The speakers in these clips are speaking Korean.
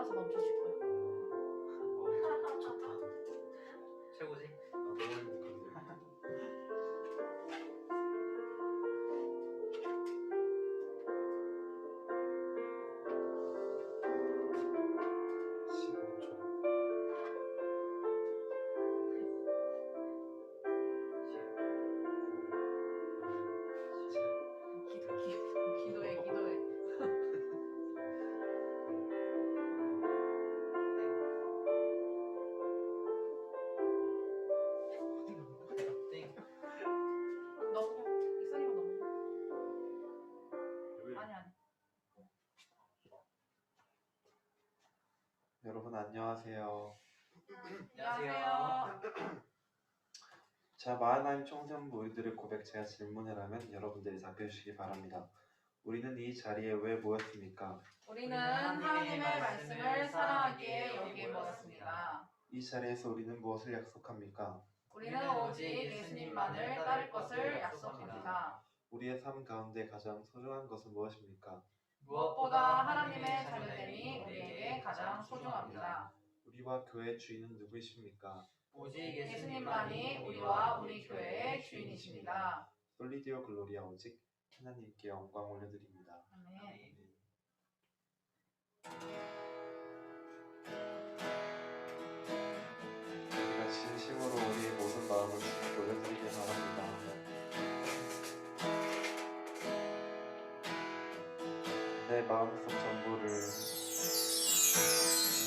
따라서 멈춰줄 거야. 좋다. 최고지? 너무 행복한데. 기도해, 기도해. 땡. 너 익선이가 너무. 아니. 여러분 안녕하세요. 안녕하세요. 자, 마하나임 청소년부 우리들의 고백 제가 질문을 하면 여러분들이 답해주시기 바랍니다. 우리는 이 자리에 왜 모였습니까? 우리는 하나님의 말씀을 사랑하기에 여기에 모였습니다. 이 자리에서 우리는 무엇을 약속합니까? 우리는 오직 예수님만을 따를 것을 약속합니다. 우리의 삶 가운데 가장 소중한 것은 무엇입니까? 무엇보다 하나님의 자녀됨이 우리에게 가장 소중합니다. 우리와 교회 주인은 누구이십니까? 오직 예수님만이 우리와 우리 교회의 주인이십니다. 솔리디오 글로리아 오직 하나님께 영광 올려드립니다. 아멘. 우리가 진심으로 우리의 모든 마음을 주님께 올려드리길 바랍니다. 내 마음속 전부를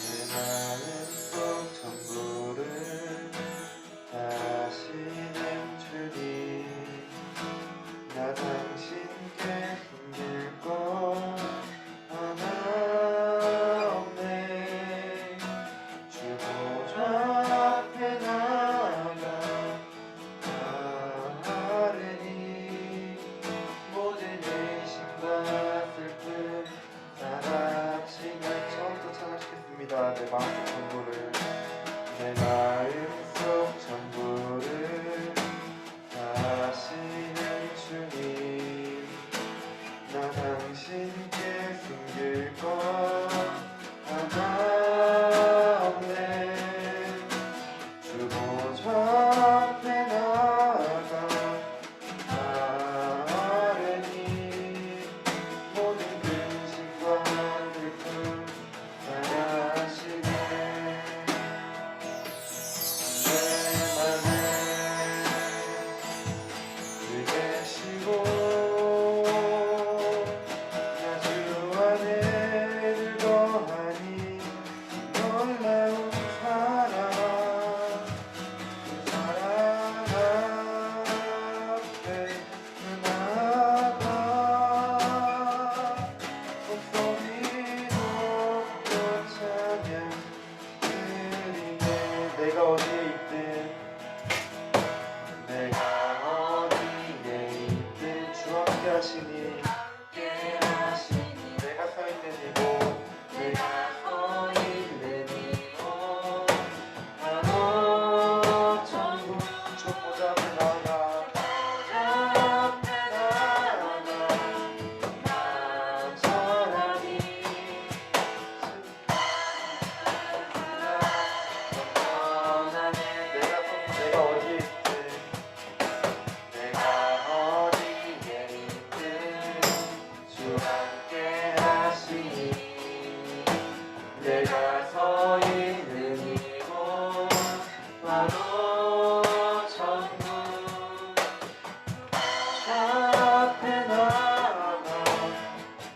내 마음속 전부를 다시는 주님 나 당신께 숨길 것 하나 없네 주 보좌 앞에 나가 아뢰니 모든 의심과 슬픔 사라지는 처음부터 찬양시켰습니다. 내 마음속 전부를 내 마음속 전부를 다시는 주님 나 당신께 숨길 것 하나 없네 주 보좌 앞에 나가 아뢰니 모든 근심과 슬픔 사라지네 내 맘에 늘 계시고 나 주 안에 늘 거하니 놀라운 사랑 그 사랑 앞에 나가 목소리 높여 찬양 드리네 내가 어디에 있든 내가 어디에 있든 주 함께 하시니 내가 서 있는 이곳 내가 서 있는 이곳 바로 전부 주 보좌 앞에 나가 나처럼이 내가 어디에 있든 내가 어디에 있든 주 함께 하시니 내가 서 있는 이곳 바로 전부 주 앞에 나가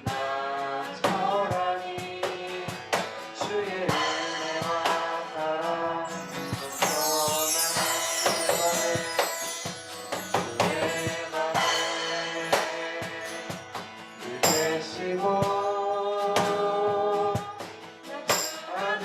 나처럼이 주의 은혜와 사랑 주의 맘에 늘 계시고 안에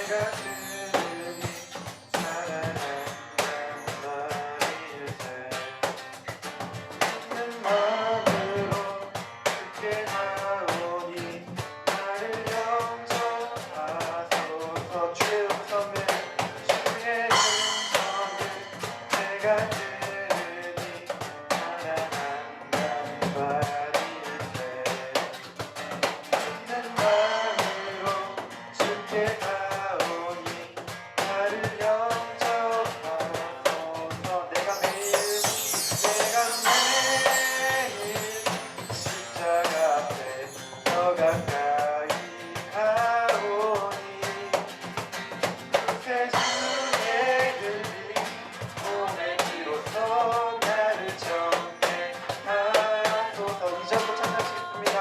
내가 주니 사랑한다 말일세 내 마음으로 주께 나오니 나를 영접하소서 주의 음성을 주의 음성을 내가 들으니 사랑한다는 말일세 내 마음으로 주께 나오니 나를 영접하소서 내가 매일 십자가 앞에 더 가까이 가오니 세상에 들린 몸의 피로써 나를 정죄하소서 이전부 찬양하시겠습니다.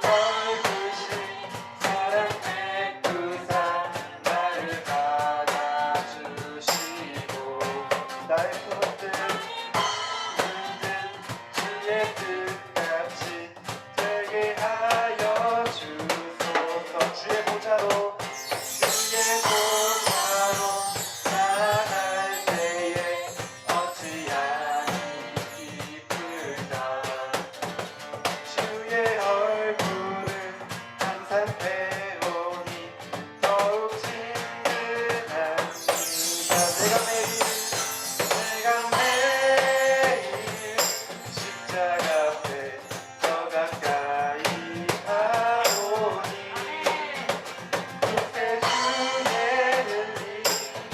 넓으신 사랑 베푸사 나를 받아주시고 나의 품었듯 물든 주의 뜻같이 되게 하여 주소서 주의 보좌로 나아갈 때에 어찌하니 기쁠까 주의 얼굴을 항상 배우니 더욱 친근합니다. 내가 매일 십자가 앞에 더 가까이 가오니 그새 주의 흘린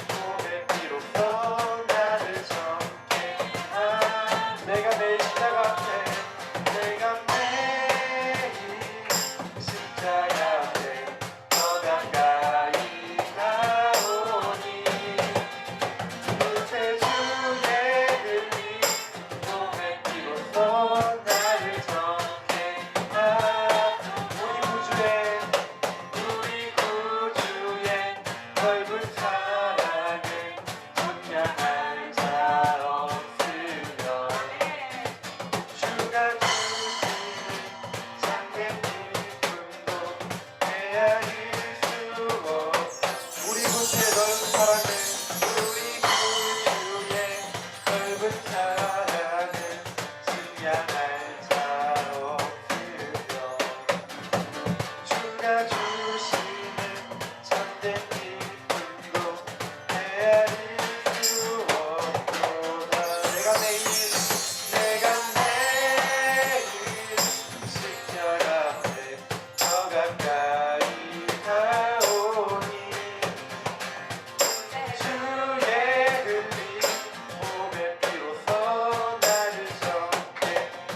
몸의 피로써 나를 정죄하 내가 매일 십자가 앞에 내가 매일 십자가 앞에 더 가까이 가오니 그새 주의 흘린 몸의 피로써 나를 정죄하 우리 구주의 넓은 사랑을 분양할 자 없으며 주가 주시는 참된 기쁨도 헤아릴 수 없어 우리 구주의 넓은 사랑을 증량할 자 없으며 주가 주시는 참된 기쁨도 헤아릴 수 없도다 내가 매일 십자가 앞에 더 가까이 가오니 주의 흘린 몸의 피로써 나를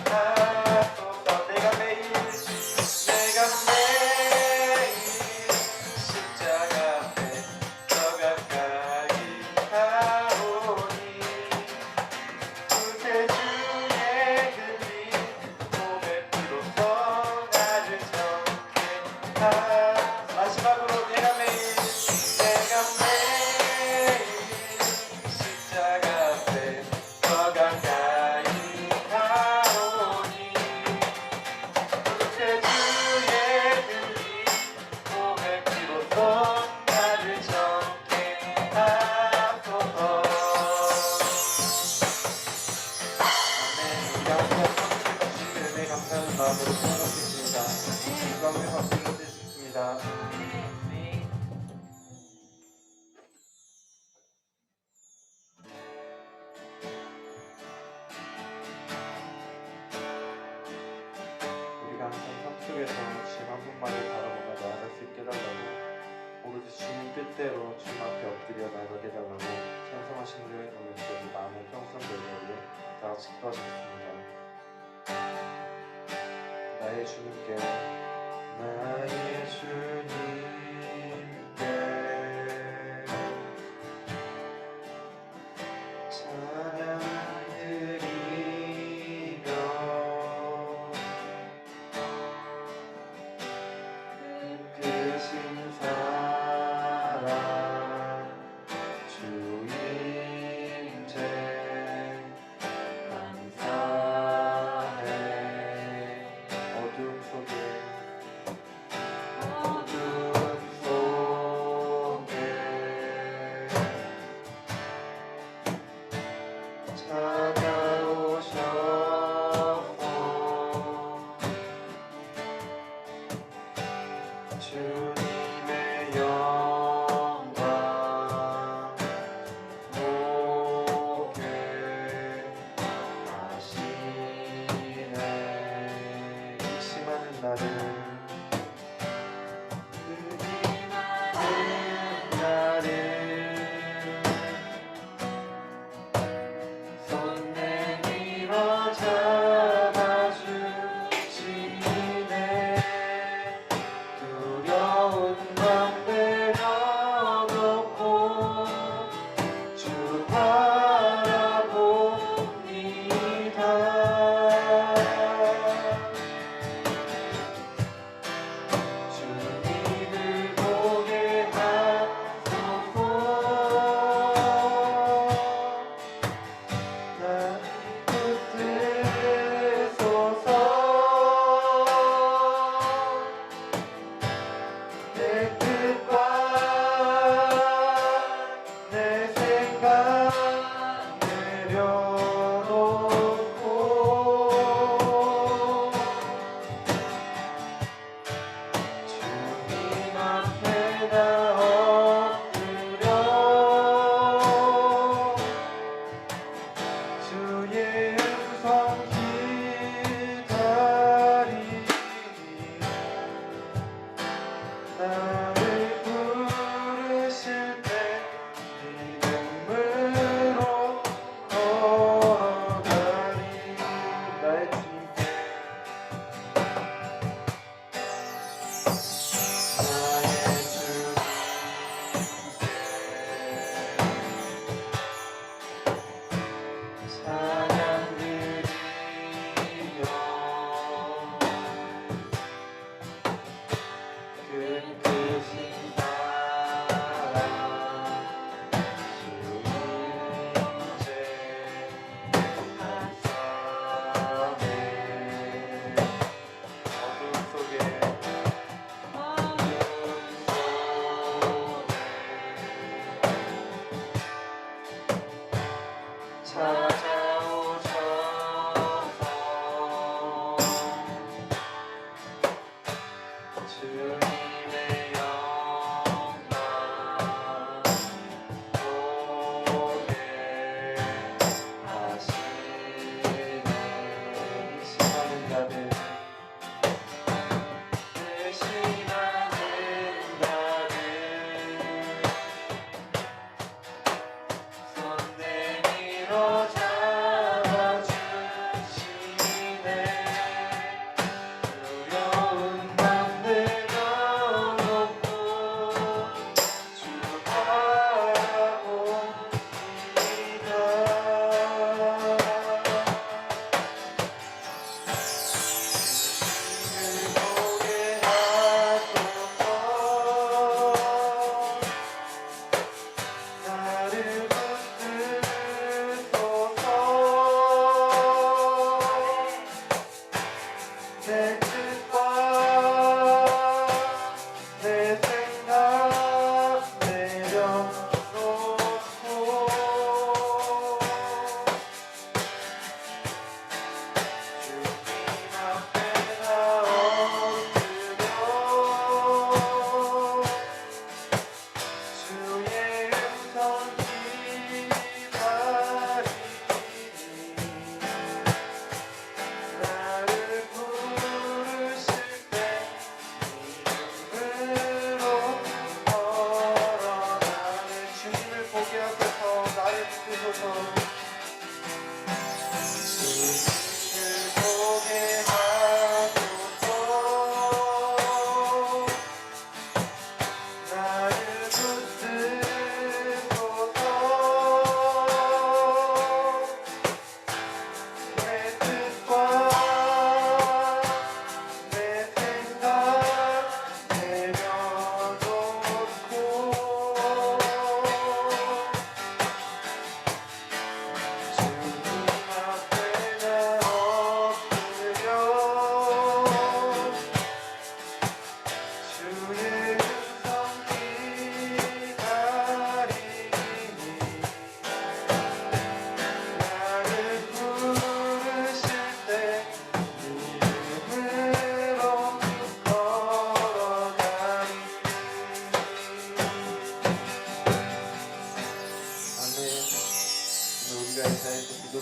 정죄하소서 내가 매일 십자가 앞에 더 가까이 가오니 그새 주의 흘린 몸의 피로써 나를 정죄하 마지막으로 내가 매일 십자가 앞에 더 가까이 가오니 그새 주의 흘린 몸의 피로써 나를 정죄하소서 아멘 우리 함께 주신 은혜 감사하는 마음으로 찬양하겠습니다. 감사의 박수로 드리겠습니다. 우리가 항상 삶 속에서 주님 한 분만을 바라보며 나아갈 수 있게 해달라고 오로지 주님 뜻대로 주님 앞에 엎드려 나아가게 해달라고 찬송하신 우리 마음의 평성되게 위해 다같이 기도하시겠습니다. 나의 주님께 찬양 드리며 크신 사랑 주임제 감사해 어둠 속에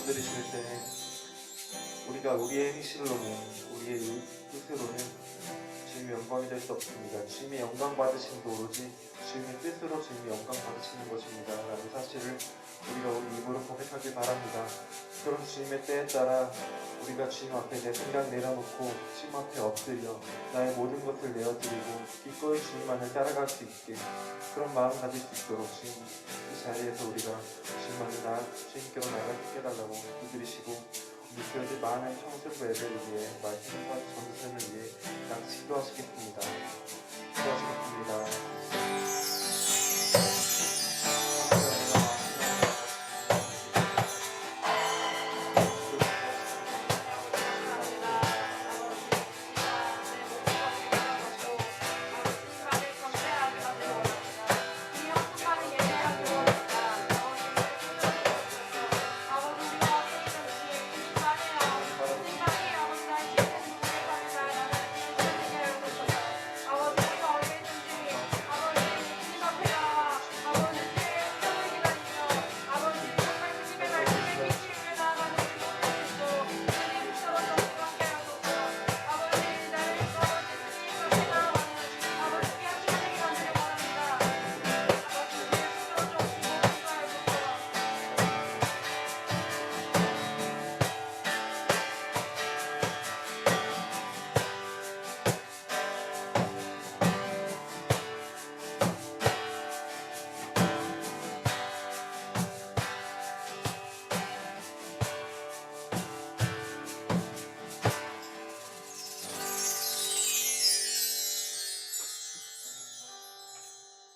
건드리실 때 우리가 우리의 행실로는 우리의 뜻으로는 주님의 영광이 될 수 없습니다. 주님의 영광 받으심도 오로지 주님의 뜻으로 주님의 영광 받으시는 것입니다. 라는 사실을 우리가 우리 입으로 고백하길 바랍니다. 그럼 주님의 때에 따라 우리가 주님 앞에 내 생각 내려놓고 주님 앞에 엎드려 나의 모든 것을 내어드리고 기꺼이 주님만을 따라갈 수 있게 그런 마음 가질 수 있도록 주님 이 자리에서 우리가 주님께로 나아갈 수 있게 해달라고 기도드리시고 우리 교회들 많은 청소부 예배를 위해 말씀과 전선을 위해 같이 기도하시겠습니다. 기도하시겠습니다.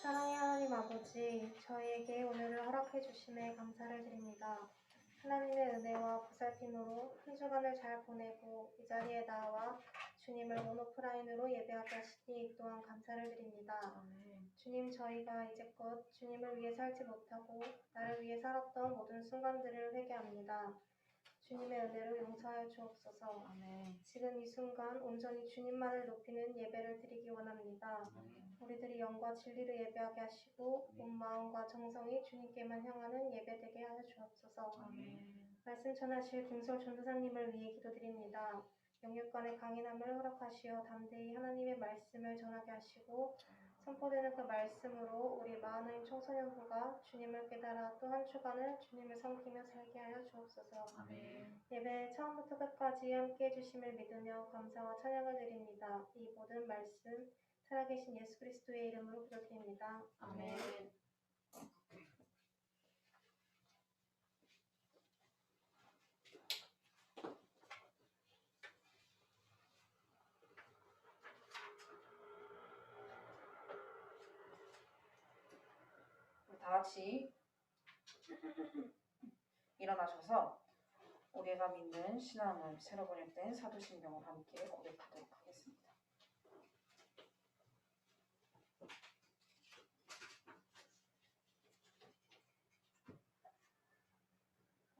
사랑의 하나님 아버지, 저희에게 오늘을 허락해 주심에 감사를 드립니다. 하나님의 은혜와 보살핌으로 한 주간을 잘 보내고 이 자리에 나와 주님을 온오프라인으로 예배하게 하시니 이 또한 감사를 드립니다. 주님, 저희가 이제껏 주님을 위해 살지 못하고 나를 위해 살았던 모든 순간들을 회개합니다. 주님의 은혜로 용서하여 주옵소서. 지금 이 순간 온전히 주님만을 높이는 예배를 드리기 원합니다. 우리들이 영과 진리를 예배하게 하시고 온 마음과 정성이 주님께만 향하는 예배 되게 하여 주옵소서. 말씀 전하실 김솔 전도사님을 위해 기도드립니다. 영육간의 강인함을 허락하시어 담대히 하나님의 말씀을 전하게 하시고 선포되는 그 말씀으로 우리 마하나임 청소년부가 주님을 깨달아 또 한 주간을 주님을 섬기며 살게 하여 주옵소서. 예배 처음부터 끝까지 함께 해주심을 믿으며 감사와 찬양을 드립니다. 이 모든 말씀 살아계신 예수 그리스도의 이름으로 기도드립니다. 아멘. 다 같이 일어나셔서 우리가 믿는 신앙을 새로 번역된 사도신경을 함께 고백하도록 하겠습니다.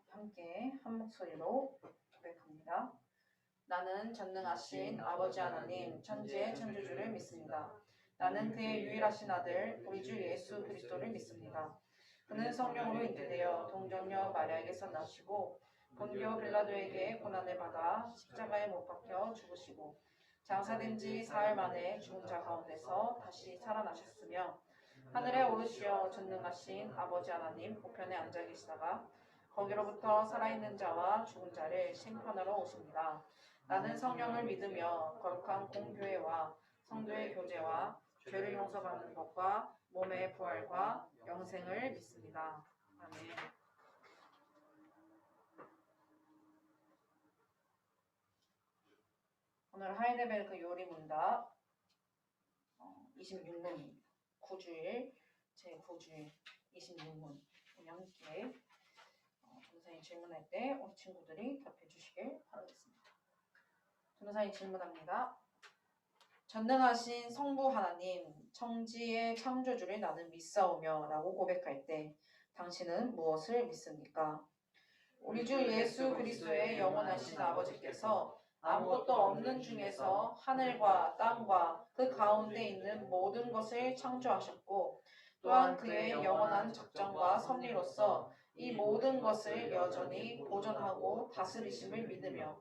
함께 한 목소리로 고백합니다. 나는 전능하신 아버지 하나님 천지의 창조주를 믿습니다. 나는 그의 유일하신 아들 우리 주 예수 그리스도를 믿습니다. 그는 성령으로 잉태되어 동정녀 마리아에게서 나시고 본디오 빌라도에게 고난을 받아 십자가에 못 박혀 죽으시고 장사된 지 사흘 만에 죽은 자 가운데서 다시 살아나셨으며 하늘에 오르시어 전능하신 아버지 하나님 우편에 앉아 계시다가 거기로부터 살아있는 자와 죽은 자를 심판하러 오십니다. 나는 성령을 믿으며 거룩한 공교회와 성도의 교제와 죄를 용서받는 것과 몸의 부활과 영생을 믿습니다. 아멘. 오늘 하이델베르크 요리문답 26문입니다. 9주일 제9주일 26문 우리 함께 전도사님 질문할 때 우리 친구들이 답해 주시길 바라겠습니다. 전도사님 질문합니다. 전능하신 성부 하나님, 천지의 창조주를 나는 믿사오며 라고 고백할 때 당신은 무엇을 믿습니까? 우리 주 예수 그리스도의 영원하신 아버지께서 아무것도 없는 중에서 하늘과 땅과 그 가운데 있는 모든 것을 창조하셨고 또한 그의 영원한 작정과 섭리로서 이 모든 것을 여전히 보존하고 다스리심을 믿으며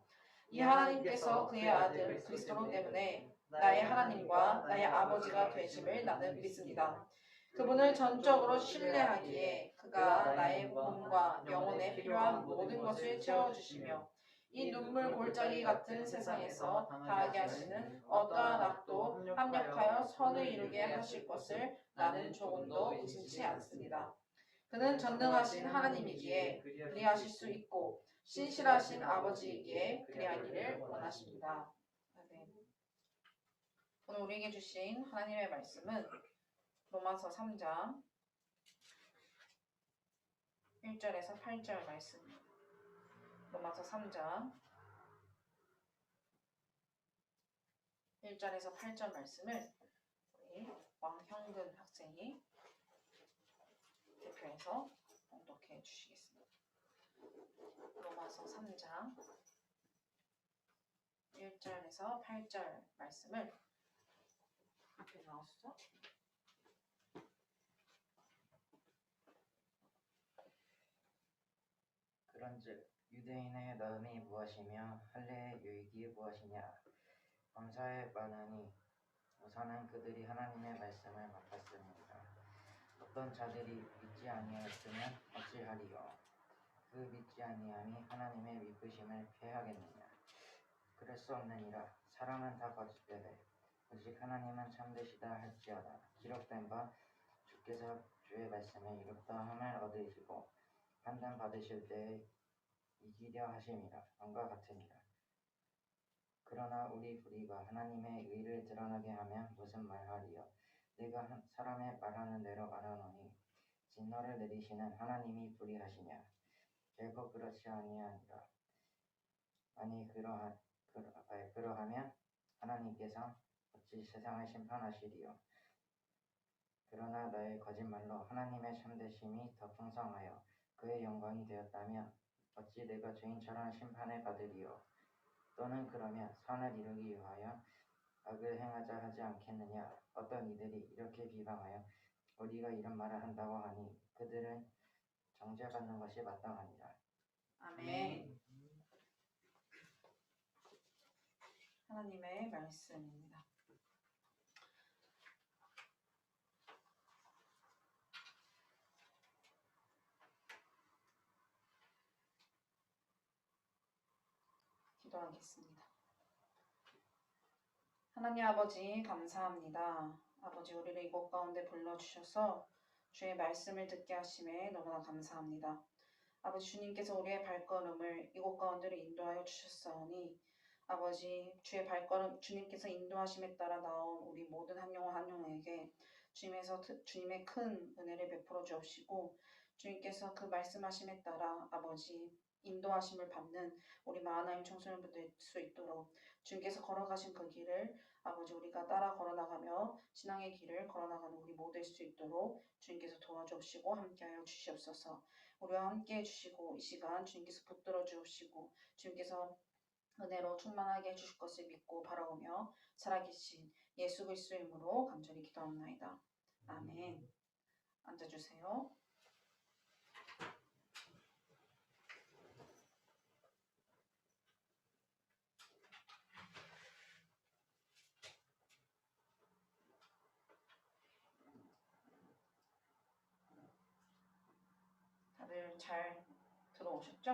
이 하나님께서 그의 아들 그리스도 때문에 나의 하나님과 나의 아버지가 되심을 나는 믿습니다. 그분을 전적으로 신뢰하기에 그가 나의 몸과 영혼에 필요한 모든 것을 채워주시며 이 눈물 골짜기 같은 세상에서 당하게 하시는 어떠한 악도 합력하여 선을 이루게 하실 것을 나는 조금도 의심치 않습니다. 그는 전능하신 하나님이기에 그리하실 수 있고 신실하신 아버지이기에 그리하기를 원하십니다. 아멘. 오늘 우리에게 주신 하나님의 말씀은 로마서 3장 1절에서 8절 말씀입니다. 로마서 3장 1절에서 8절 말씀을 우리 왕형근 학생이 대표해서 봉독해 주시겠습니다. 로마서 3장 1절에서 8절 말씀을 앞에 나오시죠? 그런즉 유대인의 나음이 무엇이며 할례의 유익이 무엇이냐? 범사에 많으니 우선은 그들이 하나님의 말씀을 맡았습니다. 어떤 자들이 믿지 아니하였으면 어찌하리요? 그 믿지 아니함이 하나님의 미쁘심을 패하겠느냐? 그럴 수 없느니라. 사람은 다 거짓되되 오직 하나님은 참되시다 할지어다. 기록된 바 주께서 주의 말씀을 이룩다 함을 얻으시고 판단 받으실 때에 이기려 하심이라. 왕과 같으니라. 그러나 우리 불의가 하나님의 의를 드러나게 하면 무슨 말하리요? 내가 사람의 말하는 대로 말하노니 진노를 내리시는 하나님이 불의하시냐? 결코 그렇지 아니하니라. 만일 그러하면 하나님께서 어찌 세상을 심판하시리요? 그러나 나의 거짓말로 하나님의 참되심이 더 풍성하여 그의 영광이 되었다면 어찌 내가 죄인처럼 심판을 받으리요? 또는 그러면 선을 이루기 위하여 악을 행하자 하지 않겠느냐? 어떤 이들이 이렇게 비방하여 우리가 이런 말을 한다고 하니 그들은 정죄받는 것이 마땅하니라. 아멘. 하나님의 말씀입니다. 기도하겠습니다. 하나님 아버지 감사합니다. 아버지 우리를 이곳 가운데 불러주셔서 주의 말씀을 듣게 하심에 너무나 감사합니다. 아버지 주님께서 우리의 발걸음을 이곳 가운데로 인도하여 주셨사오니 아버지 주의 발걸음 주님께서 인도하심에 따라 나온 우리 모든 한 영혼 한 영혼에게 주님의 큰 은혜를 베풀어 주옵시고 주님께서 그 말씀하심에 따라 아버지 인도하심을 받는 우리 마하나임 청소년들 될 수 있도록 주님께서 걸어가신 그 길을 아버지 우리가 따라 걸어나가며 신앙의 길을 걸어나가는 우리 모두 될 수 있도록 주님께서 도와주옵시고 함께하여 주시옵소서. 우리와 함께해 주시고 이 시간 주님께서 붙들어 주옵시고 주님께서 은혜로 충만하게 해주실 것을 믿고 바라오며 살아계신 예수 그리스도의 이름으로 간절히 기도합나이다. 아멘. 앉아주세요. 다들 잘 들어오셨죠?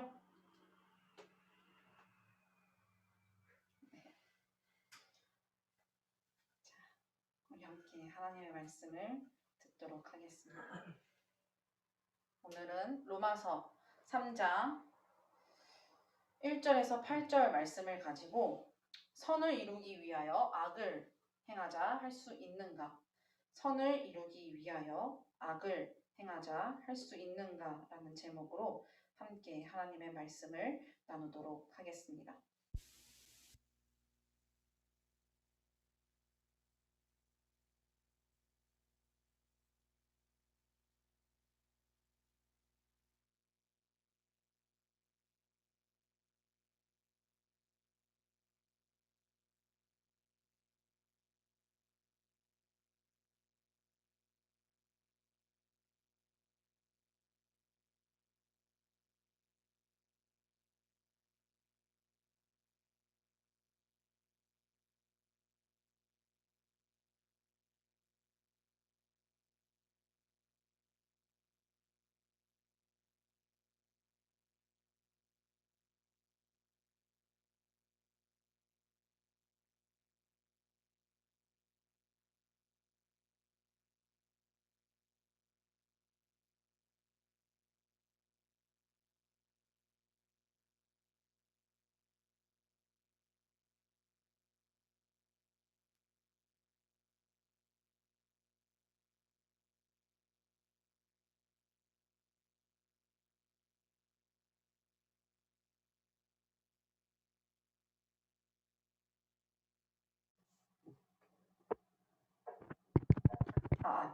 네. 자, 우리 함께 하나님의 말씀을 듣도록 하겠습니다. 오늘은 로마서 3장 1절에서 8절 말씀을 가지고 선을 이루기 위하여 악을 행하자 할 수 있는가? 선을 이루기 위하여 악을 행하자 할 수 있는가? 라는 제목으로 함께 하나님의 말씀을 나누도록 하겠습니다.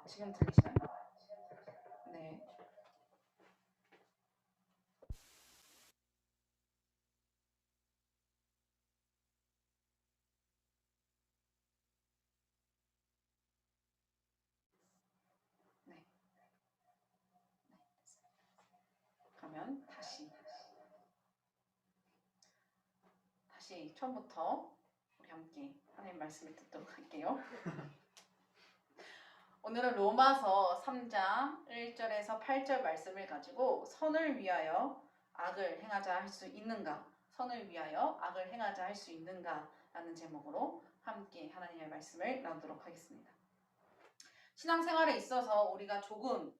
지금 들리시나요? 네. 네. 그러면 다시 처음부터 우리 함께 하나님 말씀을 듣도록 할게요. 오늘은 로마서 3장 1절에서 8절 말씀을 가지고 선을 위하여 악을 행하자 할 수 있는가? 선을 위하여 악을 행하자 할 수 있는가? 라는 제목으로 함께 하나님의 말씀을 나누도록 하겠습니다. 신앙생활에 있어서 우리가 조금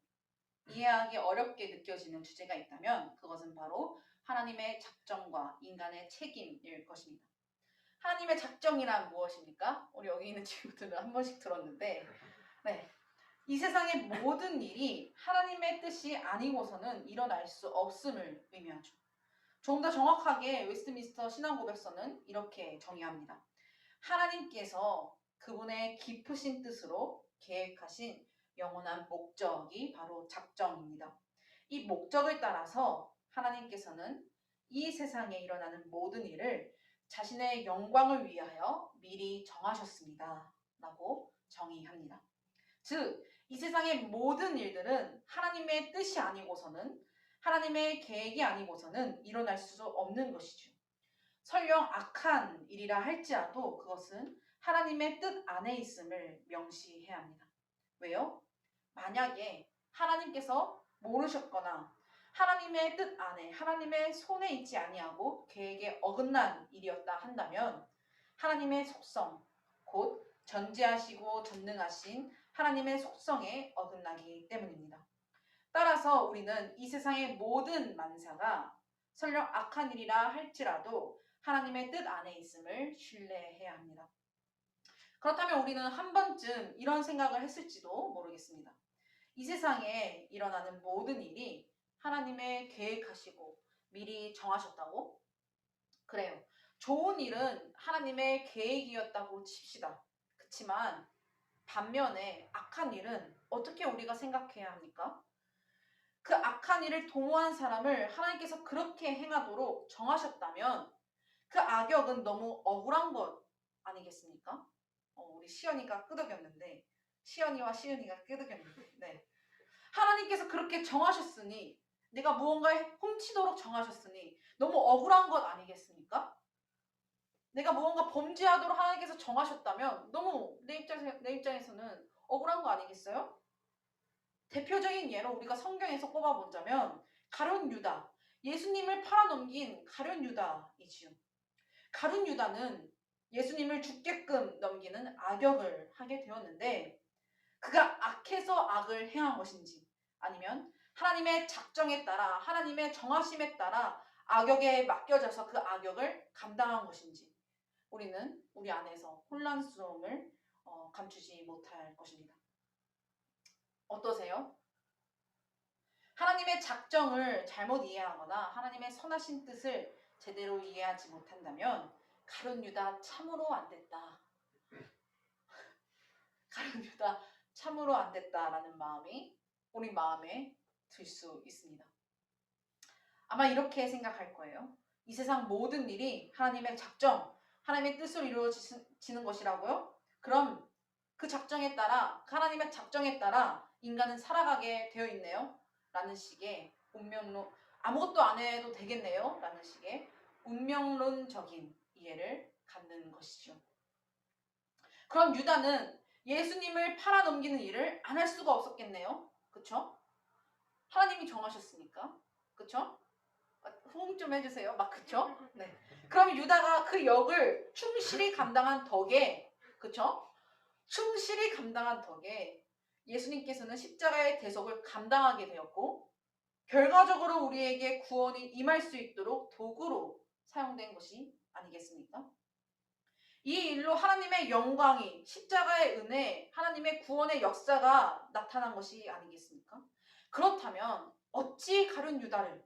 이해하기 어렵게 느껴지는 주제가 있다면 그것은 바로 하나님의 작정과 인간의 책임일 것입니다. 하나님의 작정이란 무엇입니까? 우리 여기 있는 친구들은 한 번씩 들었는데 이 세상의 모든 일이 하나님의 뜻이 아니고서는 일어날 수 없음을 의미하죠. 조금 더 정확하게 웨스트민스터 신앙고백서는 이렇게 정의합니다. 하나님께서 그분의 깊으신 뜻으로 계획하신 영원한 목적이 바로 작정입니다. 이 목적을 따라서 하나님께서는 이 세상에 일어나는 모든 일을 자신의 영광을 위하여 미리 정하셨습니다. 라고 정의합니다. 즉, 이 세상의 모든 일들은 하나님의 뜻이 아니고서는 하나님의 계획이 아니고서는 일어날 수 없는 것이죠. 설령 악한 일이라 할지라도 그것은 하나님의 뜻 안에 있음을 명시해야 합니다. 왜요? 만약에 하나님께서 모르셨거나 하나님의 뜻 안에 하나님의 손에 있지 아니하고 계획에 어긋난 일이었다 한다면 하나님의 속성, 곧 전지하시고 전능하신 하나님의 속성에 어긋나기 때문입니다. 따라서 우리는 이 세상의 모든 만사가 설령 악한 일이라 할지라도 하나님의 뜻 안에 있음을 신뢰해야 합니다. 그렇다면 우리는 한 번쯤 이런 생각을 했을지도 모르겠습니다. 이 세상에 일어나는 모든 일이 하나님의 계획하시고 미리 정하셨다고? 그래요. 좋은 일은 하나님의 계획이었다고 칩시다. 그렇지만 반면에 악한 일은 어떻게 우리가 생각해야 합니까? 그 악한 일을 도모한 사람을 하나님께서 그렇게 행하도록 정하셨다면 그 악역은 너무 억울한 것 아니겠습니까? 우리 시연이가 끄덕였는데 시연이와 시은이가 끄덕였는데 하나님께서 그렇게 정하셨으니 내가 무언가에 훔치도록 정하셨으니 너무 억울한 것 아니겠습니까? 내가 무언가 범죄하도록 하나님께서 정하셨다면 너무 내 입장에서는 억울한 거 아니겠어요? 대표적인 예로 우리가 성경에서 꼽아보자면 가룟 유다, 예수님을 팔아넘긴 가룟 유다이지요. 가룟 유다는 예수님을 죽게끔 넘기는 악역을 하게 되었는데 그가 악해서 악을 행한 것인지 아니면 하나님의 작정에 따라 하나님의 정하심에 따라 악역에 맡겨져서 그 악역을 감당한 것인지 우리는 우리 안에서 혼란스러움을 감추지 못할 것입니다. 어떠세요? 하나님의 작정을 잘못 이해하거나 하나님의 선하신 뜻을 제대로 이해하지 못한다면 가룟 유다 참으로 안 됐다. 가룟 유다 참으로 안 됐다라는 마음이 우리 마음에 들 수 있습니다. 아마 이렇게 생각할 거예요. 이 세상 모든 일이 하나님의 작정, 하나님의 뜻으로 이루어지는 것이라고요? 그럼 그 작정에 따라, 하나님의 작정에 따라 인간은 살아가게 되어 있네요. 라는 식의 운명론, 아무것도 안 해도 되겠네요. 라는 식의 운명론적인 이해를 갖는 것이죠. 그럼 유다는 예수님을 팔아넘기는 일을 안 할 수가 없었겠네요. 그쵸? 하나님이 정하셨으니까. 그쵸? 호응 좀 해주세요. 막 그쵸? 네. 그럼 유다가 그 역을 충실히 감당한 덕에, 그쵸? 충실히 감당한 덕에 예수님께서는 십자가의 대속을 감당하게 되었고 결과적으로 우리에게 구원이 임할 수 있도록 도구로 사용된 것이 아니겠습니까? 이 일로 하나님의 영광이 십자가의 은혜, 하나님의 구원의 역사가 나타난 것이 아니겠습니까? 그렇다면 어찌 가룟 유다를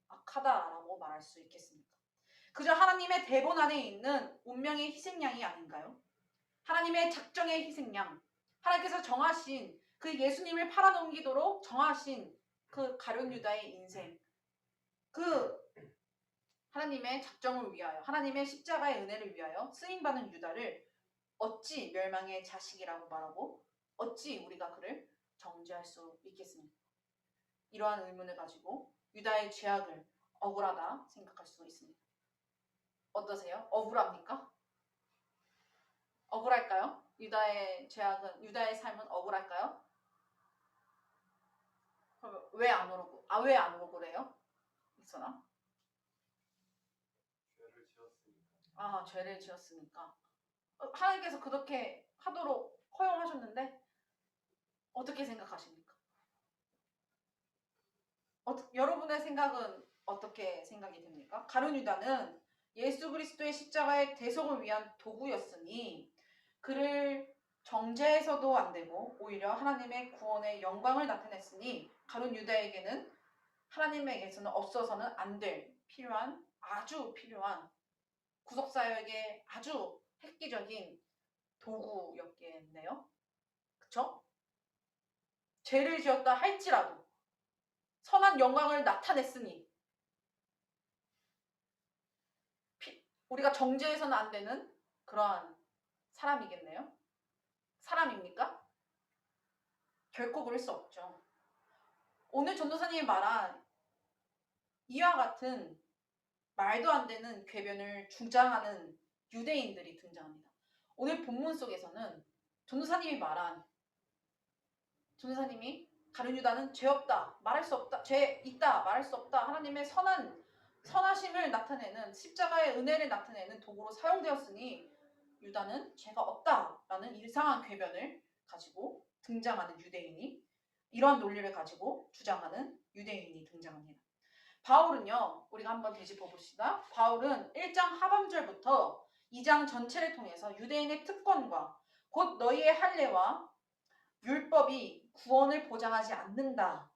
악하다라고 말할 수 있겠습니까? 그저 하나님의 대본 안에 있는 운명의 희생양이 아닌가요? 하나님의 작정의 희생양, 하나님께서 정하신 그 예수님을 팔아넘기도록 정하신 그 가룟 유다의 인생, 그 하나님의 작정을 위하여, 하나님의 십자가의 은혜를 위하여 쓰임받은 유다를 어찌 멸망의 자식이라고 말하고 어찌 우리가 그를 정죄할 수 있겠습니까? 이러한 의문을 가지고 유다의 죄악을 억울하다 생각할 수 있습니다. 어떠세요? 억울합니까? 억울할까요? 유다의 죄악은, 유다의 삶은 억울할까요? 그럼 왜 안 억울해요? 있어나? 죄를 지었으니까. 하나님께서 그렇게 하도록 허용하셨는데 어떻게 생각하십니까? 여러분의 생각은 어떻게 생각이 됩니까? 가룟 유다는 예수 그리스도의 십자가의 대속을 위한 도구였으니 그를 정죄해서도 안 되고 오히려 하나님의 구원의 영광을 나타냈으니 가룟 유다에게는 하나님에게서는 없어서는 안 될 아주 필요한 구속사역의 아주 획기적인 도구였겠네요. 그쵸? 죄를 지었다 할지라도 선한 영광을 나타냈으니 우리가 정죄해서는 안 되는 그러한 사람이겠네요. 사람입니까? 결코 그럴 수 없죠. 오늘 전도사님이 말한 이와 같은 말도 안 되는 궤변을 주장하는 유대인들이 등장합니다. 오늘 본문 속에서는 전도사님이 가룟 유다는 죄 없다, 말할 수 없다, 죄 있다, 말할 수 없다, 하나님의 선하심을 나타내는 십자가의 은혜를 나타내는 도구로 사용되었으니 유다는 죄가 없다라는 이상한 궤변을 가지고 등장하는 유대인이, 이러한 논리를 가지고 주장하는 유대인이 등장합니다. 바울은요, 우리가 한번 되짚어 봅시다. 바울은 1장 하반절부터 2장 전체를 통해서 유대인의 특권과 곧 너희의 할례와 율법이 구원을 보장하지 않는다.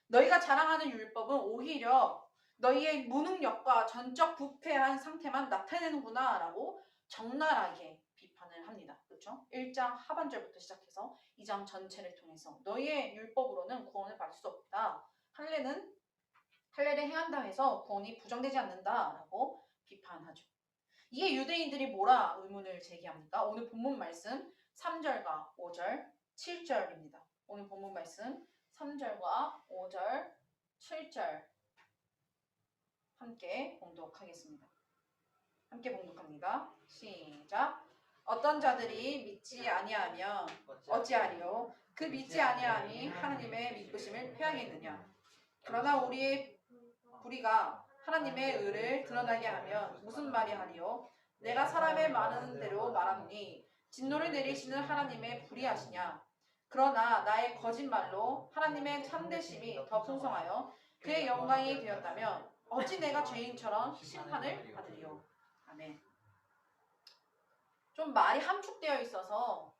너희가 자랑하는 율법은 오히려 너희의 무능력과 전적 부패한 상태만 나타내는구나 라고 적나라하게 비판을 합니다. 그렇죠? 1장 하반절부터 시작해서 2장 전체를 통해서 너희의 율법으로는 구원을 받을 수 없다. 할례를 행한다 해서 구원이 부정되지 않는다라고 비판하죠. 이에 유대인들이 뭐라 의문을 제기합니까? 오늘 본문 말씀 3절과 5절, 7절입니다. 오늘 본문 말씀 3절과 5절, 7절 함께 봉독하겠습니다. 함께 봉독합니다. 시작. 어떤 자들이 믿지 아니하며 어찌하리요? 그 믿지 아니함이 하나님의 믿으심을 패하겠느냐? 그러나 우리의 불의가 하나님의 의를 드러나게 하면 무슨 말이 하리요? 내가 사람의 많은 대로 말하노니 진노를 내리시는 하나님의 불의하시냐? 그러나 나의 거짓말로 하나님의 참되심이 더 풍성하여 그의 영광이 되었다면 어찌 내가 죄인처럼 심판을 받으리요? 아멘. 좀 말이 함축되어 있어서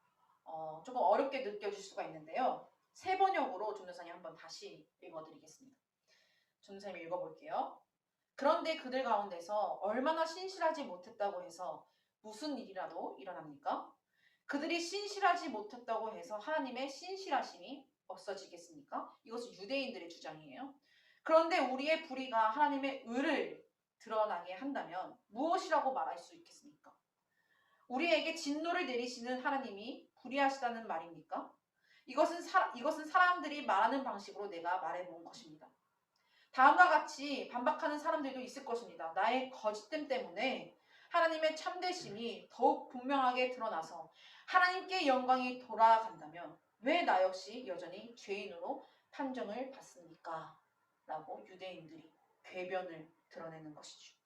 조금 어렵게 느껴질 수가 있는데요. 세 번역으로 전도사님 한번 다시 읽어드리겠습니다. 전도사님 읽어볼게요. 그런데 그들 가운데서 얼마나 신실하지 못했다고 해서 무슨 일이라도 일어납니까? 그들이 신실하지 못했다고 해서 하나님의 신실하심이 없어지겠습니까? 이것은 유대인들의 주장이에요. 그런데 우리의 불의가 하나님의 의를 드러나게 한다면 무엇이라고 말할 수 있겠습니까? 우리에게 진노를 내리시는 하나님이 불의하시다는 말입니까? 이것은 사람들이 말하는 방식으로 내가 말해본 것입니다. 다음과 같이 반박하는 사람들도 있을 것입니다. 나의 거짓됨 때문에 하나님의 참되심이 더욱 분명하게 드러나서 하나님께 영광이 돌아간다면 왜 나 역시 여전히 죄인으로 판정을 받습니까? 라고 유대인들이 궤변을 드러내는 것이죠.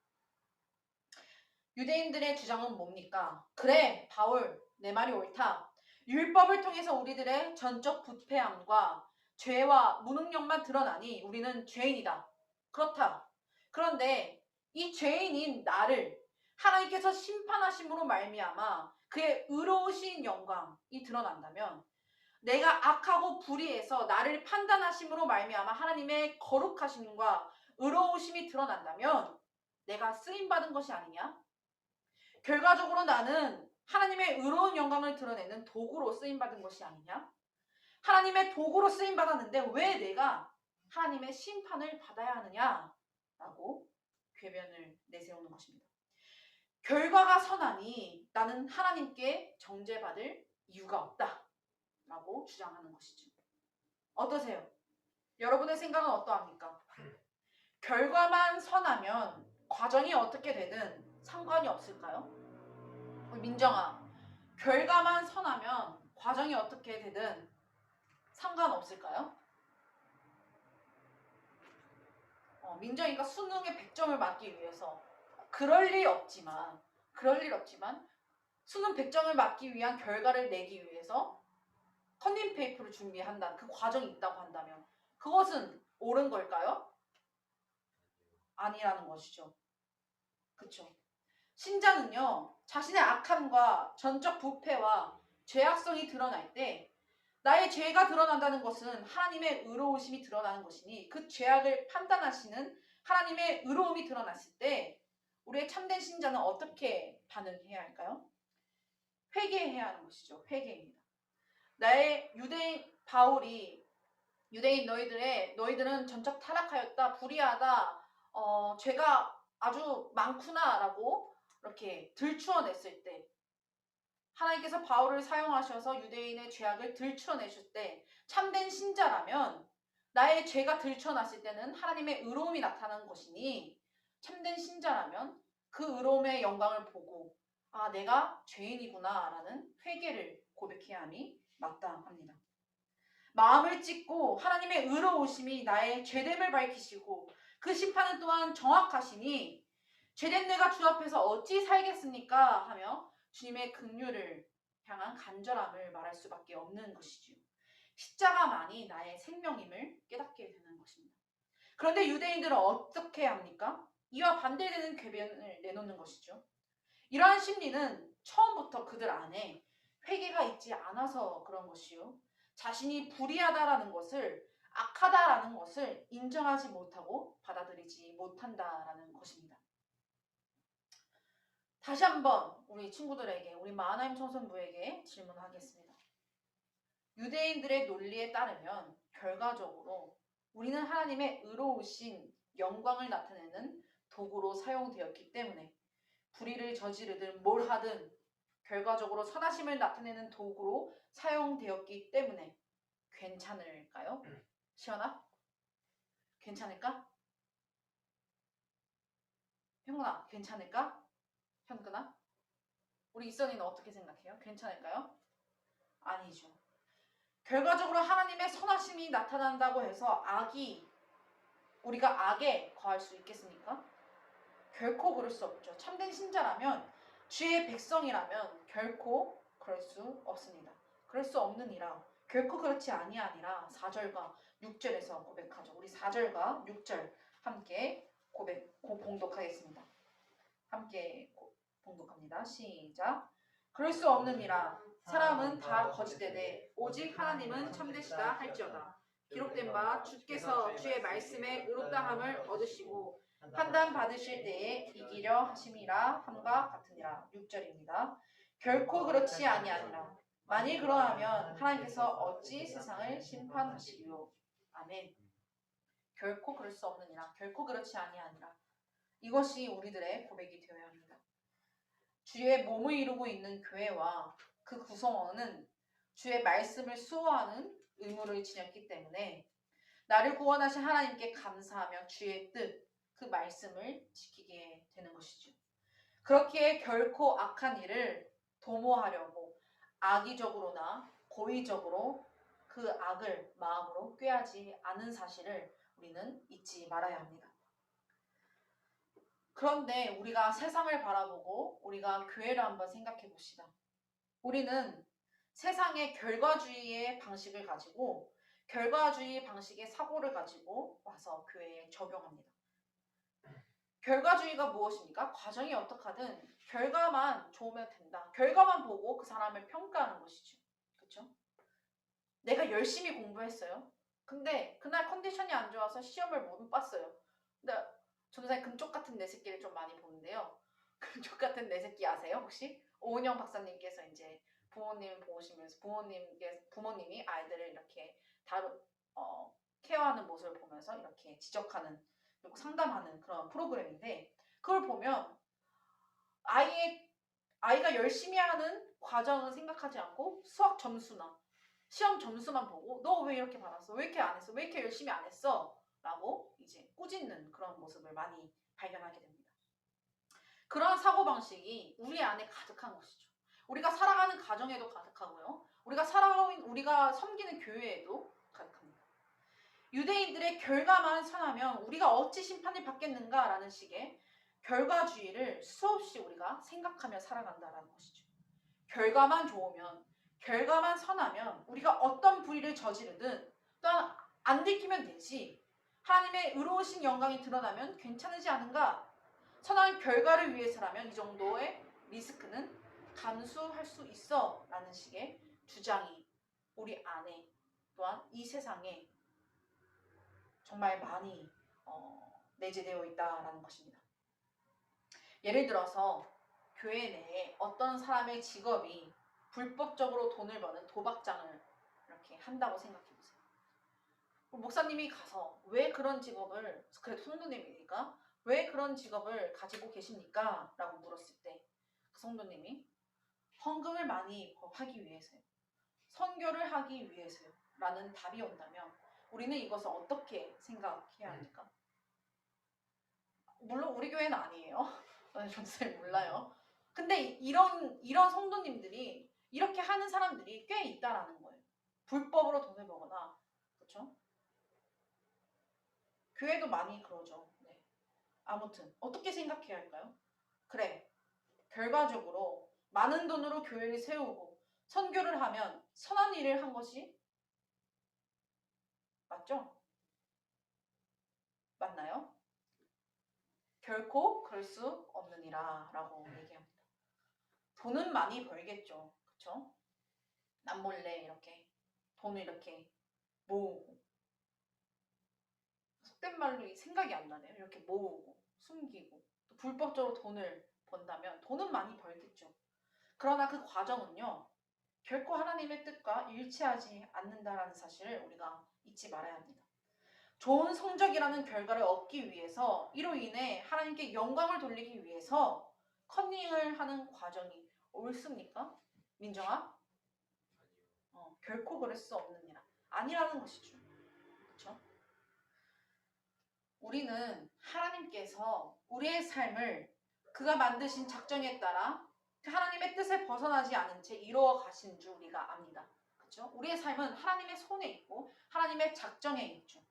유대인들의 주장은 뭡니까? 그래, 바울, 내 말이 옳다. 율법을 통해서 우리들의 전적 부패함과 죄와 무능력만 드러나니 우리는 죄인이다. 그렇다. 그런데 이 죄인인 나를 하나님께서 심판하심으로 말미암아 그의 의로우신 영광이 드러난다면, 내가 악하고 불의해서 나를 판단하심으로 말미암아 하나님의 거룩하심과 의로우심이 드러난다면 내가 쓰임받은 것이 아니냐? 결과적으로 나는 하나님의 의로운 영광을 드러내는 도구로 쓰임받은 것이 아니냐? 하나님의 도구로 쓰임받았는데 왜 내가 하나님의 심판을 받아야 하느냐라고 궤변을 내세우는 것입니다. 결과가 선하니 나는 하나님께 정죄받을 이유가 없다라고 주장하는 것이죠. 어떠세요? 여러분의 생각은 어떠합니까? 결과만 선하면 과정이 어떻게 되든 상관이 없을까요? 민정아, 결과만 선하면 과정이 어떻게 되든 상관없을까요? 민정이가 수능에 100점을 맞기 위해서 그럴 일 없지만 수능 100점을 맞기 위한 결과를 내기 위해서 컨닝페이퍼를 준비한다. 그 과정이 있다고 한다면 그것은 옳은 걸까요? 아니라는 것이죠. 그렇죠? 신자는요, 자신의 악함과 전적 부패와 죄악성이 드러날 때 나의 죄가 드러난다는 것은 하나님의 의로우심이 드러나는 것이니 그 죄악을 판단하시는 하나님의 의로움이 드러났을 때 우리의 참된 신자는 어떻게 반응해야 할까요? 회개해야 하는 것이죠. 회개입니다. 나의 유대인 바울이 유대인 너희들은 전적 타락하였다, 불의하다, 죄가 아주 많구나라고 이렇게 들추어냈을 때 하나님께서 바울을 사용하셔서 유대인의 죄악을 들추어내실 때 참된 신자라면 나의 죄가 들춰났을 때는 하나님의 의로움이 나타나는 것이니 참된 신자라면 그 의로움의 영광을 보고 아 내가 죄인이구나 라는 회개를 고백해야 함이 마땅합니다. 마음을 찢고 하나님의 의로우심이 나의 죄됨을 밝히시고 그 심판은 또한 정확하시니 죄된 내가 주 앞에서 어찌 살겠습니까 하며 주님의 긍휼을 향한 간절함을 말할 수밖에 없는 것이지요. 십자가만이 나의 생명임을 깨닫게 되는 것입니다. 그런데 유대인들은 어떻게 합니까? 이와 반대되는 궤변을 내놓는 것이죠. 이러한 심리는 처음부터 그들 안에 회개가 있지 않아서 그런 것이요. 자신이 불의하다라는 것을 악하다라는 것을 인정하지 못하고 받아들이지 못한다라는 것입니다. 다시 한번 우리 친구들에게 우리 마하나임 청소년부에게 질문하겠습니다. 유대인들의 논리에 따르면 결과적으로 우리는 하나님의 의로우신 영광을 나타내는 도구로 사용되었기 때문에 불의를 저지르든 뭘 하든 결과적으로 선하심을 나타내는 도구로 사용되었기 때문에 괜찮을까요? 시연아? 괜찮을까? 형근아, 괜찮을까? 현근아? 우리 이선이는 어떻게 생각해요? 괜찮을까요? 아니죠. 결과적으로 하나님의 선하심이 나타난다고 해서 우리가 악에 거할 수 있겠습니까? 결코 그럴 수 없죠. 참된 신자라면 주의 백성이라면 결코 그럴 수 없습니다. 그럴 수 없느니라 결코 그렇지 아니하니라 4절과 6절에서 고백하죠. 우리 4절과 6절 함께 봉독하겠습니다. 함께 봉독합니다. 시작. 그럴 수 없느니라 사람은 다 거짓되되 오직 하나님은 참되시다 할지어다. 기록된 바 주께서 주의 말씀에 의롭다함을 얻으시고 판단 받으실 때에 이기려 하심이라 함과 같으니라. 6절입니다. 결코 그렇지 아니하니라. 만일 그러하면 하나님께서 어찌 세상을 심판하시리요. 아멘. 결코 그럴 수 없느니라. 결코 그렇지 아니하니라. 이것이 우리들의 고백이 되어야 합니다. 주의 몸을 이루고 있는 교회와 그 구성원은 주의 말씀을 수호하는 의무를 지녔기 때문에 나를 구원하신 하나님께 감사하며 주의 뜻, 그 말씀을 지키게 되는 것이죠. 그렇기에 결코 악한 일을 도모하려고 악의적으로나 고의적으로 그 악을 마음으로 꾀하지 않은 사실을 우리는 잊지 말아야 합니다. 그런데 우리가 세상을 바라보고 우리가 교회를 한번 생각해 봅시다. 우리는 세상의 결과주의의 방식을 가지고 결과주의 방식의 사고를 가지고 와서 교회에 적용합니다. 결과주의가 무엇입니까? 과정이 어떻게든 결과만 좋으면 된다. 결과만 보고 그 사람을 평가하는 것이죠. 그렇죠? 내가 열심히 공부했어요. 근데 그날 컨디션이 안 좋아서 시험을 못 봤어요. 근데 전도사님 금쪽 같은 내 새끼를 좀 많이 보는데요. 금쪽 같은 내 새끼 아세요 혹시? 오은영 박사님께서 이제 부모님 보시면서 부모님이 아이들을 이렇게 케어하는 모습을 보면서 이렇게 지적하는 그리고 상담하는 그런 프로그램인데 그걸 보면 아이가 열심히 하는 과정은 생각하지 않고 수학 점수나 시험 점수만 보고 너 왜 이렇게 받았어? 왜 이렇게 안 했어? 왜 이렇게 열심히 안 했어? 라고 이제 꾸짖는 그런 모습을 많이 발견하게 됩니다. 그런 사고방식이 우리 안에 가득한 것이죠. 우리가 살아가는 가정에도 가득하고요. 우리가 섬기는 교회에도 가득합니다. 유대인들의 결과만 선하면 우리가 어찌 심판을 받겠는가라는 식의 결과주의를 수없이 우리가 생각하며 살아간다라는 것이죠. 결과만 좋으면, 결과만 선하면 우리가 어떤 불의를 저지르든 또한 안 들키면 되지. 하나님의 의로우신 영광이 드러나면 괜찮으지 않은가? 선한 결과를 위해서라면 이 정도의 리스크는 감수할 수 있어 라는 식의 주장이 우리 안에 또한 이 세상에 정말 많이 내재되어 있다라는 것입니다. 예를 들어서 교회 내에 어떤 사람의 직업이 불법적으로 돈을 버는 도박장을 이렇게 한다고 생각해보세요. 목사님이 가서 왜 그런 직업을, 그래도 성도님이니까 왜 그런 직업을 가지고 계십니까? 라고 물었을 때 그 성도님이 헌금을 많이 하기 위해서요. 선교를 하기 위해서요. 라는 답이 온다면 우리는 이것을 어떻게 생각해야 합니까? 물론 우리 교회는 아니에요. 저는 잘 몰라요. 근데 이런 성도님들이 이렇게 하는 사람들이 꽤 있다라는 거예요. 불법으로 돈을 벌거나, 그렇죠? 교회도 많이 그러죠. 네. 아무튼 어떻게 생각해야 할까요? 그래, 결과적으로 많은 돈으로 교회를 세우고 선교를 하면 선한 일을 한 것이 맞죠? 맞나요? 결코 그럴 수 없느니라 라고 얘기합니다. 돈은 많이 벌겠죠. 그쵸? 남몰래 이렇게 돈을 이렇게 모으고, 속된 말로 생각이 안 나네요. 이렇게 모으고 숨기고 또 불법적으로 돈을 번다면 돈은 많이 벌겠죠. 그러나 그 과정은요 결코 하나님의 뜻과 일치하지 않는다라는 사실을 우리가 잊지 말아야 합니다. 좋은 성적이라는 결과를 얻기 위해서 이로 인해 하나님께 영광을 돌리기 위해서 컨닝을 하는 과정이 옳습니까? 민정아? 결코 그럴 수 없느니라. 아니라는 것이죠. 그렇죠? 우리는 하나님께서 우리의 삶을 그가 만드신 작정에 따라 하나님의 뜻을 벗어나지 않은 채 이루어 가신 줄 우리가 압니다. 그렇죠? 우리의 삶은 하나님의 손에 있고 하나님의 작정에 있죠.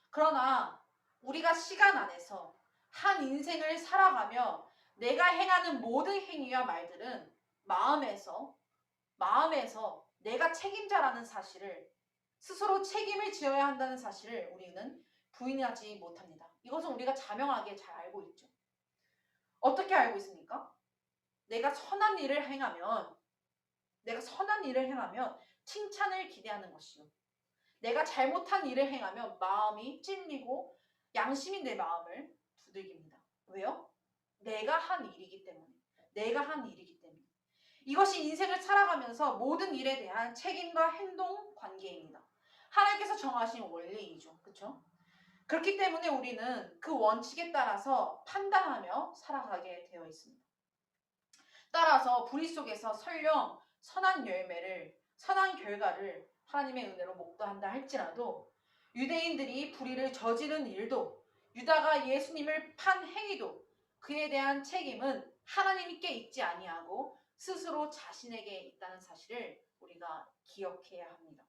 그러나 우리가 시간 안에서 한 인생을 살아가며 내가 행하는 모든 행위와 말들은 마음에서 내가 책임자라는 사실을, 스스로 책임을 지어야 한다는 사실을 우리는 부인하지 못합니다. 이것은 우리가 자명하게 잘 알고 있죠. 어떻게 알고 있습니까? 내가 선한 일을 행하면 칭찬을 기대하는 것이요. 내가 잘못한 일을 행하면 마음이 찔리고 양심이 내 마음을 두들깁니다. 왜요? 내가 한 일이기 때문에. 이것이 인생을 살아가면서 모든 일에 대한 책임과 행동 관계입니다. 하나님께서 정하신 원리이죠. 그렇죠? 그렇기 때문에 우리는 그 원칙에 따라서 판단하며 살아가게 되어 있습니다. 따라서 불의 속에서 설령 선한 결과를 하나님의 은혜로 목도한다 할지라도 유대인들이 불의를 저지른 일도 유다가 예수님을 판 행위도 그에 대한 책임은 하나님께 있지 아니하고 스스로 자신에게 있다는 사실을 우리가 기억해야 합니다.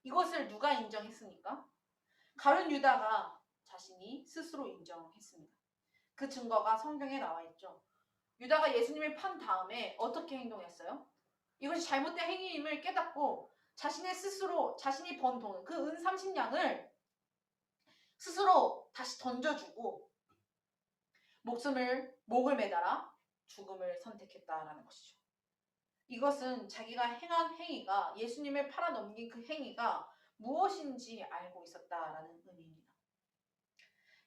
이것을 누가 인정했습니까? 가룟 유다가 자신이 스스로 인정했습니다. 그 증거가 성경에 나와 있죠. 유다가 예수님을 판 다음에 어떻게 행동했어요? 이것이 잘못된 행위임을 깨닫고 자신이 번 돈, 그 은 30냥을 스스로 다시 던져주고 목을 매달아 죽음을 선택했다라는 것이죠. 이것은 자기가 행한 행위가, 예수님을 팔아넘긴 그 행위가 무엇인지 알고 있었다라는 의미입니다.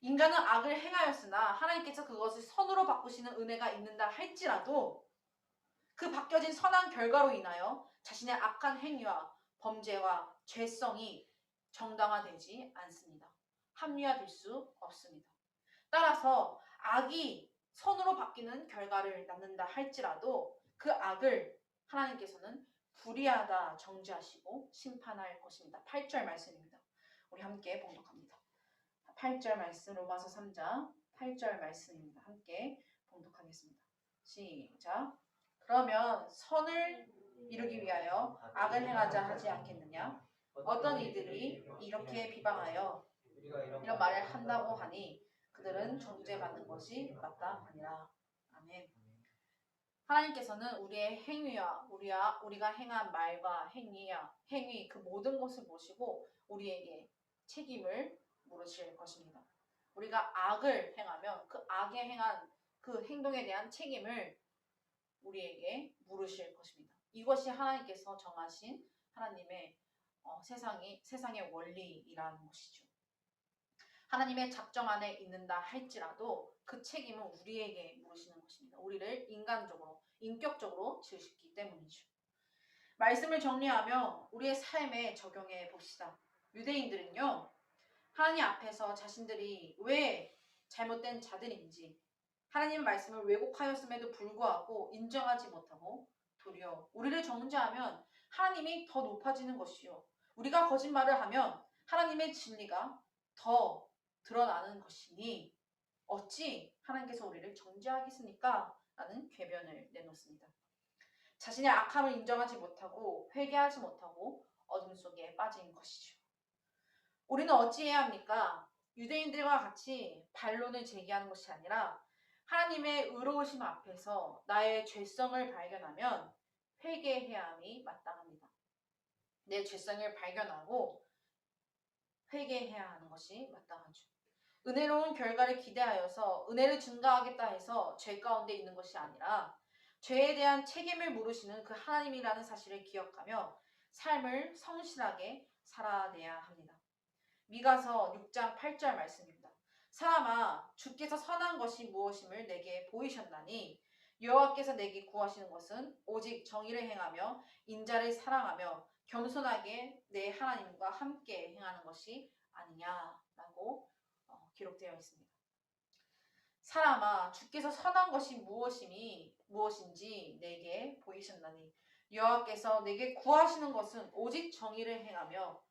인간은 악을 행하였으나 하나님께서 그것을 선으로 바꾸시는 은혜가 있는다 할지라도 그 바뀌어진 선한 결과로 인하여 자신의 악한 행위와 범죄와 죄성이 정당화되지 않습니다. 합리화될 수 없습니다. 따라서 악이 선으로 바뀌는 결과를 낳는다 할지라도 그 악을 하나님께서는 불의하다 정죄하시고 심판할 것입니다. 8절 말씀입니다. 우리 함께 봉독합니다. 8절 말씀 로마서 3장 8절 말씀입니다. 함께 봉독하겠습니다. 시작. 그러면 선을 이루기 위하여 악을 행하자 하지 않겠느냐? 어떤 이들이 이렇게 비방하여 이런 말을 한다고 하니 그들은 정죄받는 것이 마땅하니라. 아멘. 하나님께서는 우리의 행위와 우리가 행한 말과 행위 그 모든 것을 보시고 우리에게 책임을 물으실 것입니다. 우리가 악을 행하면 그 악에 행한 그 행동에 대한 책임을 우리에게 물으실 것입니다. 이것이 하나님께서 정하신 하나님의 세상의 원리이라는 것이죠. 하나님의 작정 안에 있는다 할지라도 그 책임은 우리에게 물으시는 것입니다. 우리를 인간적으로, 인격적으로 지으셨기 때문이죠. 말씀을 정리하며 우리의 삶에 적용해 봅시다. 유대인들은요, 하나님 앞에서 자신들이 왜 잘못된 자들인지 하나님의 말씀을 왜곡하였음에도 불구하고 인정하지 못하고 도리어 우리를 정죄하면 하나님이 더 높아지는 것이요. 우리가 거짓말을 하면 하나님의 진리가 더 드러나는 것이니 어찌 하나님께서 우리를 정죄하겠습니까? 라는 궤변을 내놓습니다. 자신의 악함을 인정하지 못하고 회개하지 못하고 어둠 속에 빠진 것이죠. 우리는 어찌해야 합니까? 유대인들과 같이 반론을 제기하는 것이 아니라 하나님의 의로우심 앞에서 나의 죄성을 발견하면 회개해야 함이 마땅합니다. 내 죄성을 발견하고 회개해야 하는 것이 마땅하죠. 은혜로운 결과를 기대하여서 은혜를 증가하겠다 해서 죄 가운데 있는 것이 아니라 죄에 대한 책임을 물으시는 그 하나님이라는 사실을 기억하며 삶을 성실하게 살아내야 합니다. 미가서 6장 8절 말씀입니다. 사람아, 주께서 선한 것이 무엇임을 내게 보이셨나니 여호와께서 내게 구하시는 것은 오직 정의를 행하며 인자를 사랑하며 겸손하게 내 하나님과 함께 행하는 것이 아니냐라고 기록되어 있습니다. 사람아, 주께서 선한 것이 무엇인지 내게 보이셨나니 여호와께서 내게 구하시는 것은 오직 정의를 행하며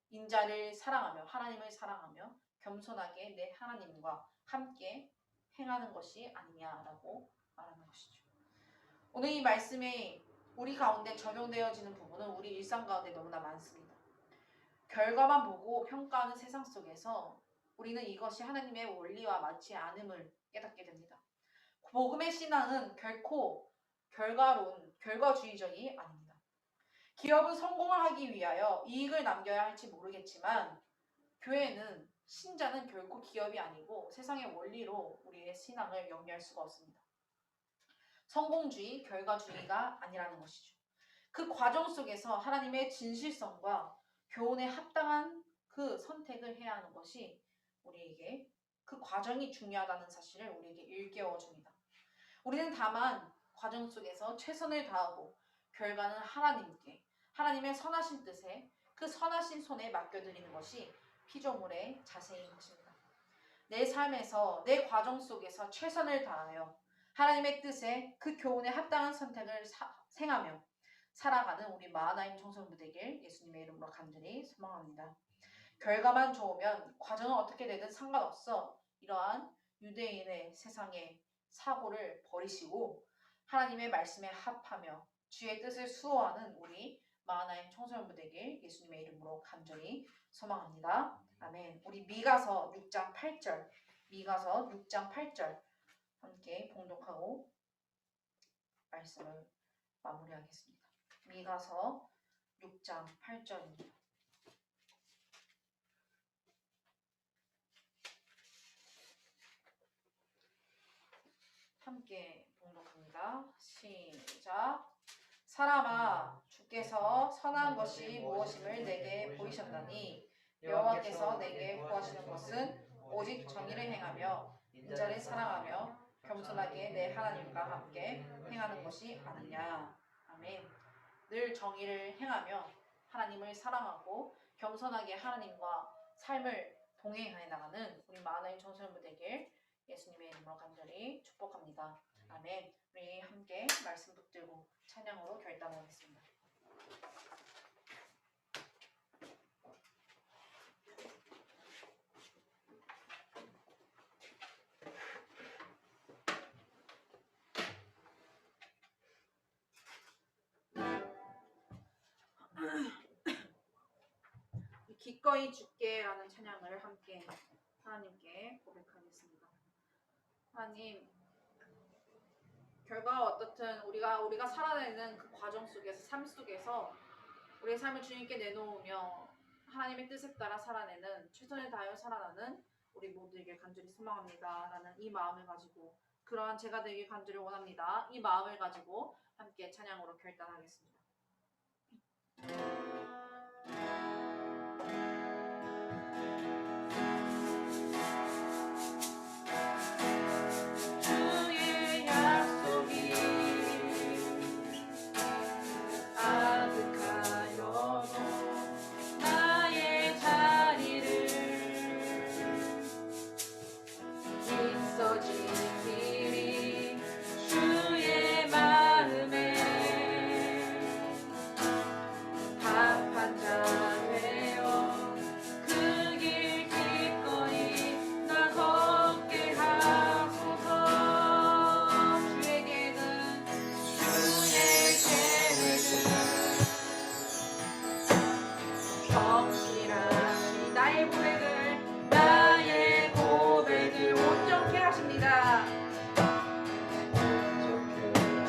인자를 사랑하며 하나님을 사랑하며 겸손하게 내 하나님과 함께 행하는 것이 아니냐라고 말하는 것이죠. 오늘 이 말씀이 우리 가운데 적용되어지는 부분은 우리 일상 가운데 너무나 많습니다. 결과만 보고 평가하는 세상 속에서 우리는 이것이 하나님의 원리와 맞지 않음을 깨닫게 됩니다. 복음의 신앙은 결코 결과주의적이 아닙니다. 기업은 성공을 하기 위하여 이익을 남겨야 할지 모르겠지만 교회는 신자는 결코 기업이 아니고 세상의 원리로 우리의 신앙을 영위할 수가 없습니다. 성공주의, 결과주의가 아니라는 것이죠. 그 과정 속에서 하나님의 진실성과 교훈에 합당한 그 선택을 해야 하는 것이 우리에게 그 과정이 중요하다는 사실을 우리에게 일깨워 줍니다. 우리는 다만 과정 속에서 최선을 다하고 결과는 하나님의 선하신 뜻에 그 선하신 손에 맡겨드리는 것이 피조물의 자세인 것입니다. 내 삶에서 내 과정 속에서 최선을 다하여 하나님의 뜻에 그 교훈에 합당한 선택을 행하며 살아가는 우리 마하나임 청소년부 되길 예수님의 이름으로 간절히 소망합니다. 결과만 좋으면 과정은 어떻게 되든 상관없어 이러한 유대인의 세상의 사고를 버리시고 하나님의 말씀에 합하며 주의 뜻을 수호하는 우리 마하나임 청소년부 되길 예수님의 이름으로 간절히 소망합니다. 아멘. 우리 미가서 6장 8절 함께 봉독하고 말씀을 마무리하겠습니다. 미가서 6장 8절입니다. 함께 봉독합니다. 시작. 사람아, 주께서 선한 것이 무엇임을 내게 보이셨나니 여호와께서 내게 구하시는 것은 오직 정의를 행하며 인자를 사랑하며 겸손하게 내 하나님과 함께 행하는 것이 아니냐. 아멘. 늘 정의를 행하며 하나님을 사랑하고 겸손하게 하나님과 삶을 동행해 나가는 우리 많은 청소년부 되길 예수님의 이름으로 간절히 축복합니다. 아멘. 우리 함께 말씀 붙들고 찬양으로 결단하겠습니다. 기꺼이 죽게라는 찬양을 함께 하나님께 고백하겠습니다. 하나님, 결과가 어떻든 우리가 살아내는 그 과정 속에서 삶 속에서 우리의 삶을 주님께 내놓으며 하나님의 뜻에 따라 살아내는 최선을 다하여 살아가는 우리 모두에게 간절히 소망합니다. 라는 이 마음을 가지고 그러한 제가 되길 간절히 원합니다. 이 마음을 가지고 함께 찬양으로 결단하겠습니다. 주의 약속이 아득하여도 나의 자리를 있어 지키리 주의 마음에 합한 자 되어 그 길 기꺼이 나 걷게 하소서. 주의 계획은 성실하시 나의 고백을 온전케 하십니다.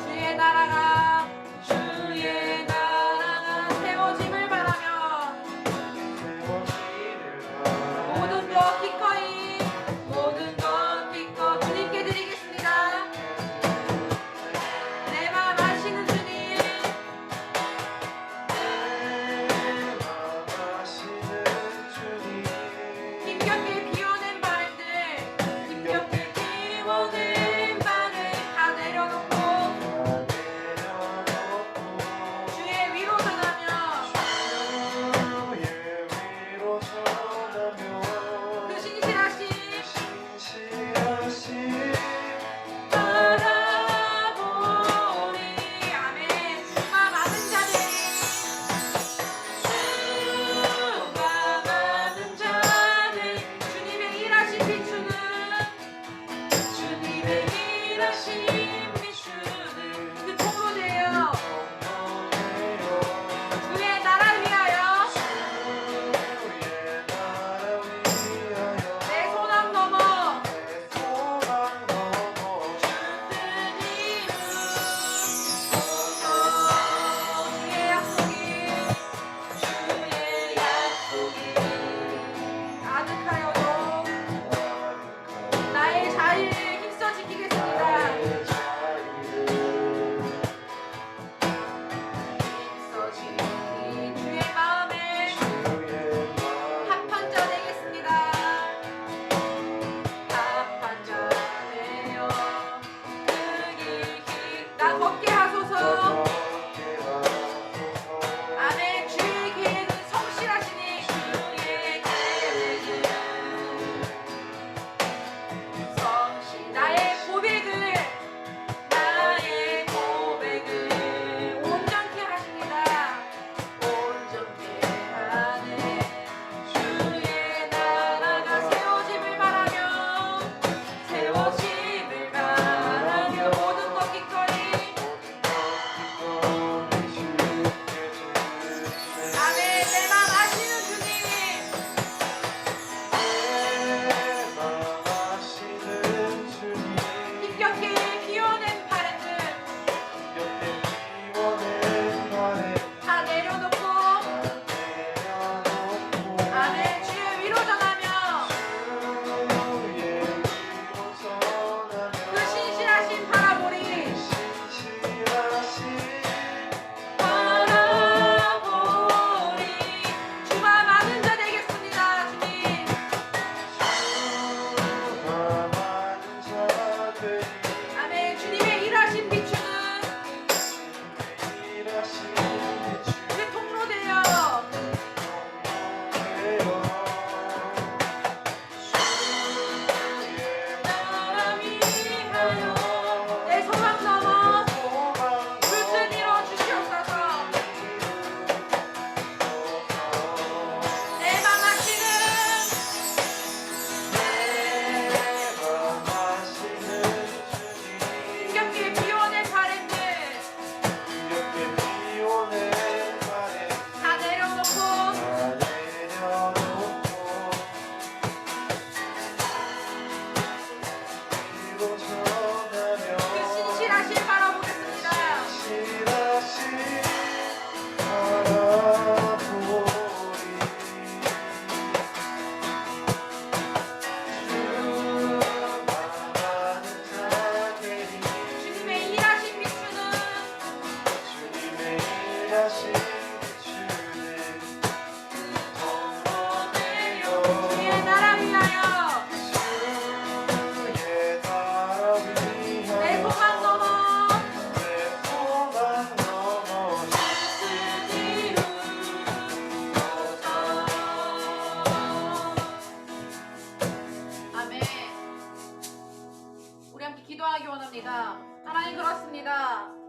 주의 나라가 세워짐을 바라며 모든 것 기꺼이 주님께 드리겠습니다. 내 마음 아시는 주님,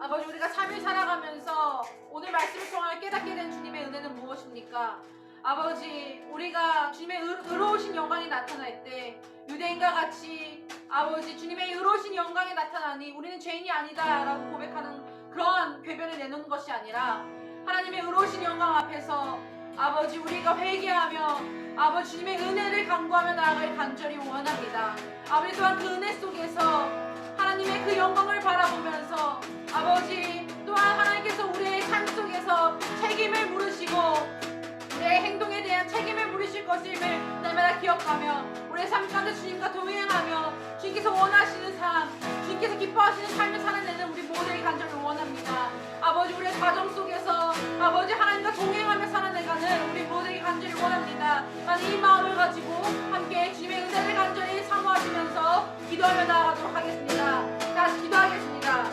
아버지 우리가 삶을 살아가면서 오늘 말씀을 통하여 깨닫게 된 주님의 은혜는 무엇입니까? 아버지 우리가 주님의 의로우신 영광이 나타날 때 유대인과 같이 아버지 주님의 의로우신 영광이 나타나니 우리는 죄인이 아니다 라고 고백하는 그러한 궤변을 내놓는 것이 아니라 하나님의 의로우신 영광 앞에서 아버지 우리가 회개하며 아버지 주님의 은혜를 간구하며 나아갈 간절히 원합니다. 아버지 또한 그 은혜 속에서 하나님의 그 영광을 바라보면서 아버지 또한 하나님께서 우리의 삶 속에서 책임을 물으시고 우리의 행동에 대한 책임을 물으실 것임을 날마다 기억하며 우리의 삶 가운데 주님과 동행하며 주님께서 원하시는 삶, 주님께서 기뻐하시는 삶을 살아내는 우리 모두의 간절히 원합니다. 아버지 우리의 가정 속에서 아버지 하나님과 동행하며 살아내가는 우리 모두의 간절히 원합니다. 나는 이 마음을 가지고 함께 주님의 은혜를 간절히 사모하시면서 기도하며 나아가도록 하겠습니다. 다시 기도하겠습니다.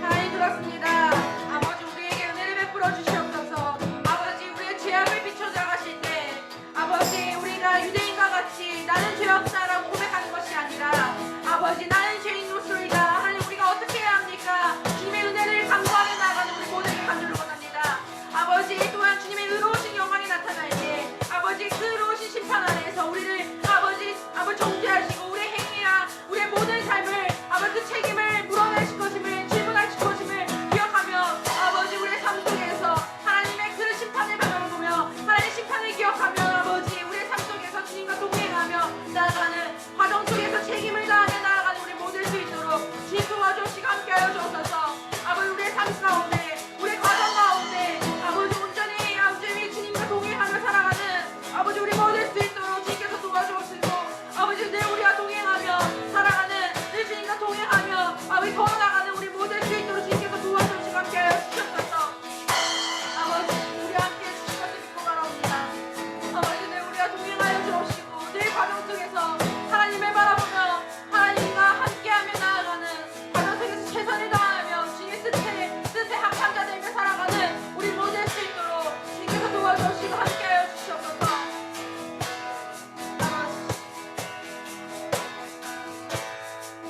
하나님 그렇습니다. 아버지 우리에게 은혜를 베풀어 주시옵소서. 아버지 우리의 죄악을 비춰나가실 때 아버지 우리가 유대인과 같이 나는 죄 없다라고 고백하는 것이 아니라 아버지 나는 죄인으로서이다. 하나님 우리가 어떻게 해야 합니까? 주님의 은혜를 간구하며 나아가는 우리 모두에게 간절히 원합니다. 아버지 또한 주님의 의로우신 영광이 나타날 때 아버지 그 의로우신 심판 아래에서 우리를 아버지 정죄하시고 우리의 행위와 우리의 모든 삶을 아버지 그 책임을 물어내실 것임을 질문하실 것임을 기억하며 아버지 우리의 삶 속에서 하나님의 그 심판을 바라보며 하나님의 심판을 기억하며 아버지 우리의 삶 속에서 주님과 동행하며 나아가는 과정 속에서 책임을 다하며 나아가는 우리 모두일 수 있도록 주님 도와주시고 함께하여 주옵소서. 아버지 우리의 삶 가운데 우리의 과정 가운데 아버지 온전히 아버지 주님과 동행하며 살아가는 아버지 우리 모두일 수 있도록 주님께서 도와주옵시고 아버지 늘 우리와 동행하며 살아가는 늘 주님과 동행하며 아버지 걸어나가는 우리 모두일 수 있도록 주님께서 도와주시고 함께하여 주시옵소서. 아버지 우리와 함께 해주신 것을 믿고 바라옵니다. 아버지 늘 우리와 동행하여 주옵시고 늘 과정 속에서 하나님을 바라보며 하나님과 함께하며 나아가는 과정 속에서 최선을 다하며 주님의 뜻에 합한 자들과 살아가는 우리 모두일 수 있도록 주님께서 도와주시고 함께하여 주시옵소서.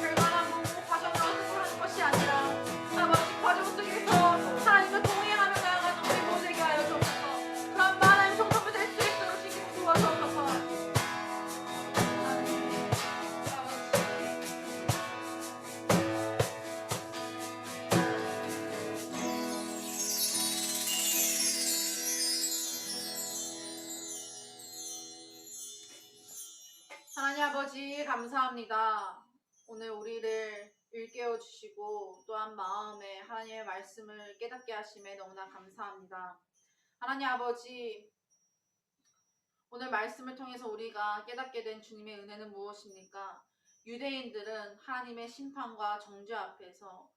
결과만 보고 과정을 어떻게 하는 것이 아니라 아버지 과정 속에서 하나님과 동행하며 나아가는 우리 모두에게 하여 주옵소서. 그런 많은 성도들 될 수 있도록 주님께서 도와주옵소서. 하나님 아버지 감사합니다. 오늘 우리를 일깨워 주시고 또한 마음에 하나님의 말씀을 깨닫게 하심에 너무나 감사합니다. 하나님 아버지 오늘 말씀을 통해서 우리가 깨닫게 된 주님의 은혜는 무엇입니까? 유대인들은 하나님의 심판과 정죄 앞에서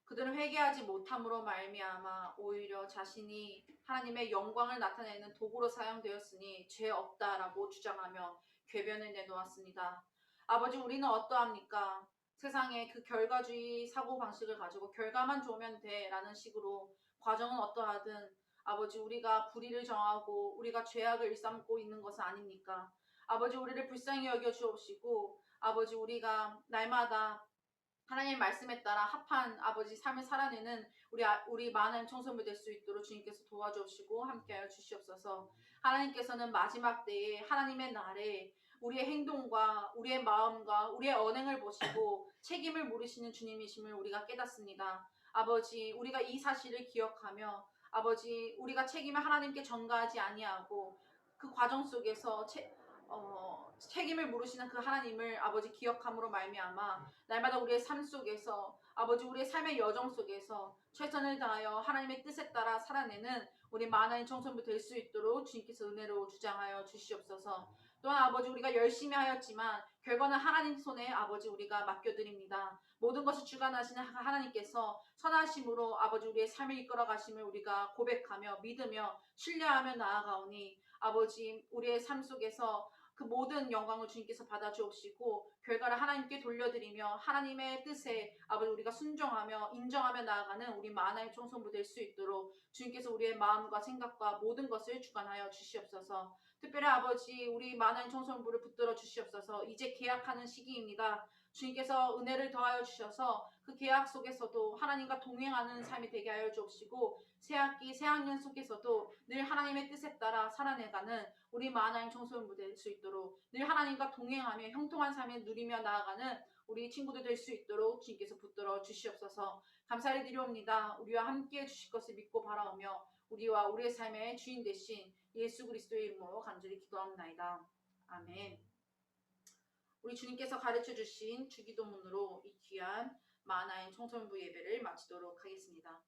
그들은 회개하지 못함으로 말미암아 오히려 자신이 하나님의 영광을 나타내는 도구로 사용되었으니 죄 없다라고 주장하며 궤변을 내놓았습니다. 아버지 우리는 어떠합니까? 세상의 그 결과주의 사고방식을 가지고 결과만 좋으면 돼 라는 식으로 과정은 어떠하든 아버지 우리가 불의를 정하고 우리가 죄악을 일삼고 있는 것은 아닙니까? 아버지 우리를 불쌍히 여겨 주옵시고 아버지 우리가 날마다 하나님의 말씀에 따라 합한 아버지 삶을 살아내는 우리 많은 청소년 될 수 있도록 주님께서 도와주시고 함께하여 주시옵소서. 하나님께서는 마지막 때에 하나님의 날에 우리의 행동과 우리의 마음과 우리의 언행을 보시고 책임을 물으시는 주님이심을 우리가 깨닫습니다. 아버지 우리가 이 사실을 기억하며 아버지 우리가 책임을 하나님께 전가하지 아니하고 그 과정 속에서 책임을 물으시는 그 하나님을 아버지 기억함으로 말미암아 날마다 우리의 삶 속에서 아버지 우리의 삶의 여정 속에서 최선을 다하여 하나님의 뜻에 따라 살아내는 우리 많은 청소년 될 수 있도록 주님께서 은혜로 주장하여 주시옵소서. 또한 아버지 우리가 열심히 하였지만 결과는 하나님 손에 아버지 우리가 맡겨드립니다. 모든 것을 주관하시는 하나님께서 선하심으로 아버지 우리의 삶을 이끌어 가심을 우리가 고백하며 믿으며 신뢰하며 나아가오니 아버지 우리의 삶 속에서 그 모든 영광을 주님께서 받아주옵시고 결과를 하나님께 돌려드리며 하나님의 뜻에 아버지 우리가 순종하며 인정하며 나아가는 우리 만화의 청소부 될 수 있도록 주님께서 우리의 마음과 생각과 모든 것을 주관하여 주시옵소서. 특별히 아버지 우리 만화의 청소부를 붙들어 주시옵소서. 이제 계약하는 시기입니다. 주님께서 은혜를 더하여 주셔서 그 계약 속에서도 하나님과 동행하는 삶이 되게 하여 주옵시고 새학기 새학년 속에서도 늘 하나님의 뜻에 따라 살아내가는 우리 마하나임 청소년부 될 수 있도록 늘 하나님과 동행하며 형통한 삶을 누리며 나아가는 우리 친구들 될 수 있도록 주님께서 붙들어 주시옵소서. 감사를 드리옵니다. 우리와 함께 해주실 것을 믿고 바라오며 우리와 우리의 삶의 주인 되신 예수 그리스도의 이름으로 간절히 기도합나이다. 아멘. 우리 주님께서 가르쳐 주신 주기도문으로 이 귀한 마하나임 청소년부 예배를 마치도록 하겠습니다.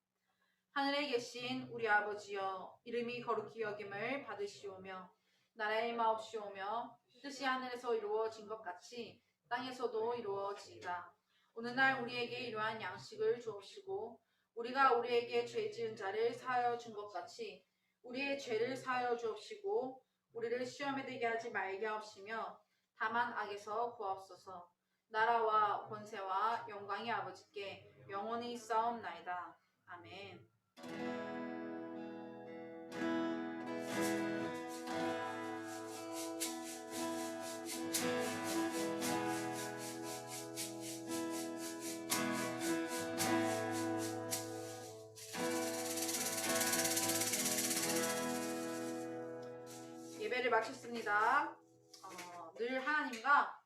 하늘에 계신 우리 아버지여, 이름이 거룩히 여김을 받으시오며 나라의 마옵시오며 뜻이 하늘에서 이루어진 것 같이 땅에서도 이루어지이다. 오늘날 우리에게 이러한 양식을 주옵시고 우리가 우리에게 죄 지은 자를 사하여 준 것 같이 우리의 죄를 사하여 주옵시고 우리를 시험에 들게 하지 말게 하옵시며 다만 악에서 구하옵소서. 나라와 권세와 영광이 아버지께 영원히 있사옵나이다. 아멘. 예배를 마쳤습니다. 늘 하나님과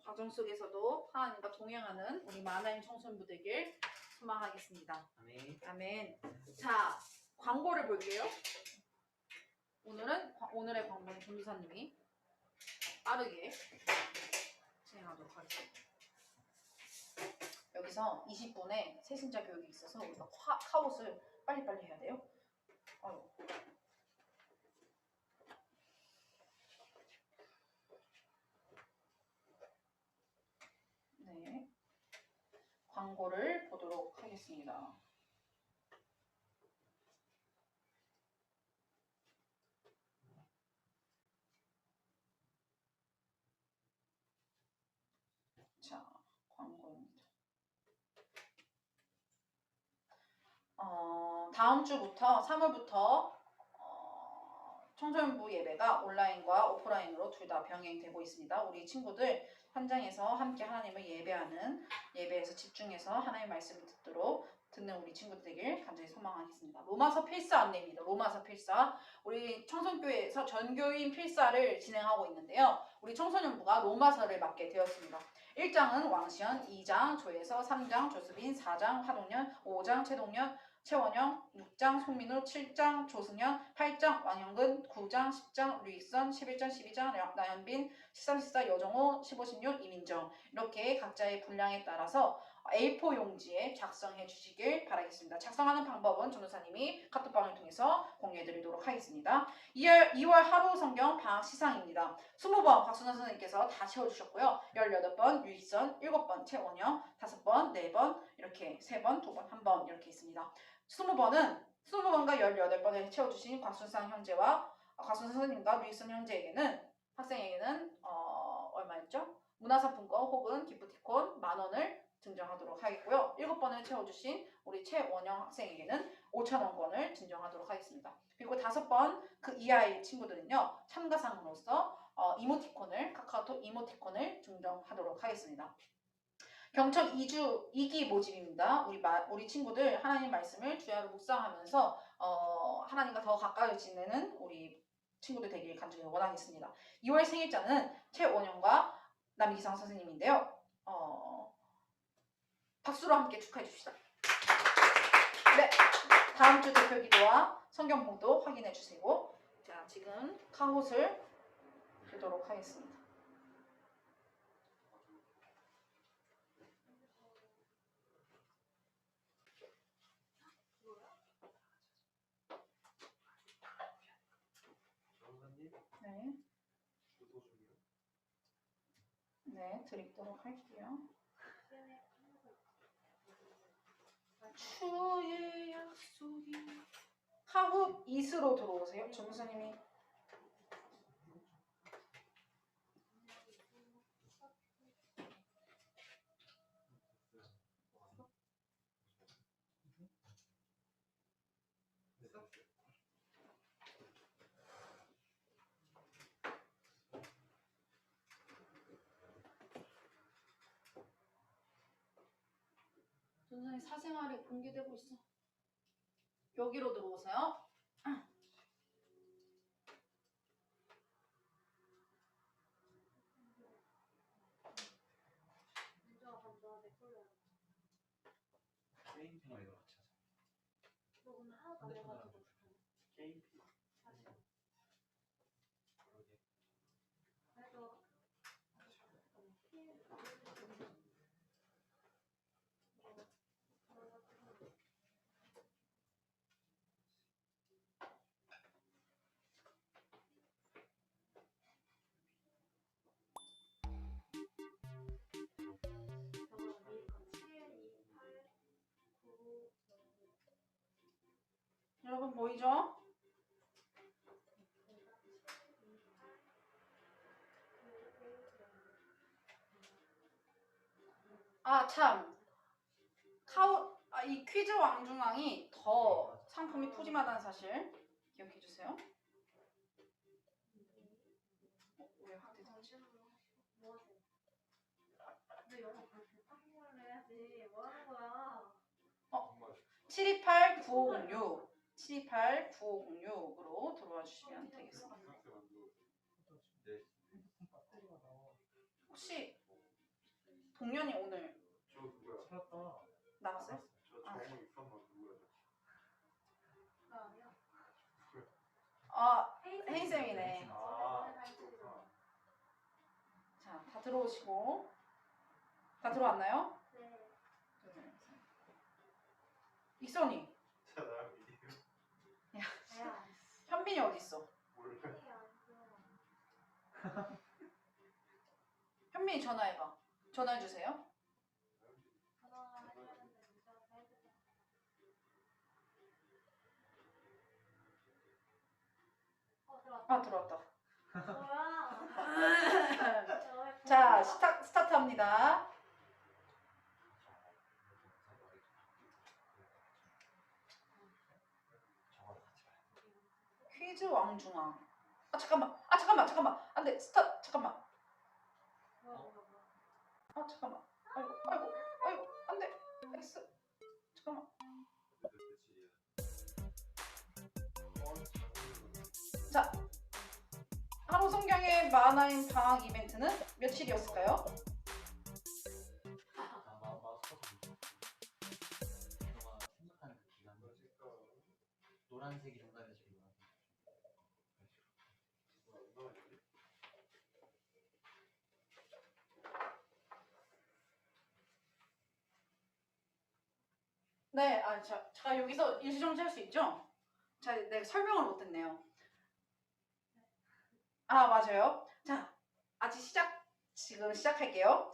과정 속에서도 하나님과 동행하는 우리 마하나임 청소년부 되길 소망하겠습니다. 아멘. 아멘. 자, 광고를 볼게요. 오늘의 광고는 전도사님이 빠르게 진행하도록 하겠습니다. 여기서 20분에 새신자 교육이 있어서 우리가 카옷을 빨리빨리 해야 돼요. 네, 광고를 보도록 하겠습니다. 자, 광고입니다. 다음 주부터 3월부터 청소년부 예배가 온라인과 오프라인으로 둘 다 병행되고 있습니다. 우리 친구들 현장에서 함께 하나님을 예배하는 예배에서 집중해서 하나님의 말씀을 듣는 우리 친구들 되길 간절히 소망하겠습니다. 로마서 필사 안내입니다. 로마서 필사. 우리 청소년교회에서 전교인 필사를 진행하고 있는데요. 우리 청소년부가 로마서를 맡게 되었습니다. 1장은 왕시현, 2장 조혜서, 3장 조수빈, 4장 화동년, 5장 최동년, 최원영, 6장 송민우, 7장 조승현, 8장 왕영근, 9장 10장 류익선, 11장 12장 나연빈, 13, 14 여정호, 15, 16 이민정. 이렇게 각자의 분량에 따라서 A4 용지에 작성해 주시길 바라겠습니다. 작성하는 방법은 전도사님이 카톡방을 통해서 공유해 드리도록 하겠습니다. 2월 하루 성경 방학 시상입니다. 20번 박순환 선생님께서 다 채워주셨고요. 18번 류익선, 7번 최원영, 5번, 4번 이렇게 3번, 2번, 1번 이렇게 있습니다. 20번과 18번을 채워주신 곽순상 형제와 곽순상 선생님과 류익선 형제에게는 학생에게는 얼마였죠? 문화상품권 혹은 기프티콘 10,000원을 증정하도록 하겠고요. 7번을 채워주신 우리 최원영 학생에게는 5,000원권을 증정하도록 하겠습니다. 그리고 5번 그 이하의 친구들은요. 참가상으로서 이모티콘을 카카오톡 이모티콘을 증정하도록 하겠습니다. 경청 2기 모집입니다. 우리 친구들 하나님 말씀을 주야로 묵상하면서 하나님과 더 가까이 지내는 우리 친구들 되길 간절히 원하겠습니다. 2월 생일자는 최원영과 남기상 선생님인데요. 박수로 함께 축하해 줍시다. 네, 다음 주 대표 기도와 성경 봉도 확인해 주시고 자, 지금 카옷을 들도록 하겠습니다. 네. 네, 드리도록 할게요. 주의 약속이 하흡 이스로 들어오세요. 전무사님이 선생님 사생활이 공개되고 있어. 여기로 들어오세요. 게임 생활 이거 같이 하자. 너 오늘 하나도 안 해가지고 게임 다시 그러게. 그래도 여러분 보이죠? 아 참. 이 퀴즈 왕중왕이 더 상품이 푸짐하다는 사실 기억해 주세요. 왜 확대됐지? 뭐 하세요? 너 영어 발표 한국말로 해야지. 뭐 하는 거야? 728-9506 728-9506으로 들어와 주시면 되겠습니다. 네. 혹시 동련이 오늘 저 누구야? 찾았다. 나갔어요? 저 정우 있었나 누구야? 나 아니야. 아 혜인쌤이네. 아, 자, 다 들어오시고 다 들어왔나요? 네. 익선이 진짜 나랑 미디어 야. 현빈이 어디 있어? 몰라. 현빈이 전화해봐. 전화해 주세요. 아 들어왔다. 뭐야? 자 스타트합니다. 퀴즈 왕중왕. 아 잠깐만. 안돼. 잠깐만. 아 잠깐만. 아이고 안돼. X. 잠깐만. 자 하루 성경의 만화인 방학 이벤트는 며칠이었을까요? 너가 생각하는 그 기간. 노란색이 정답이야 지금. 네, 제가 여기서 일시정지 할 수 있죠? 자, 네, 설명을 못했네요. 아, 맞아요. 자, 지금 시작할게요.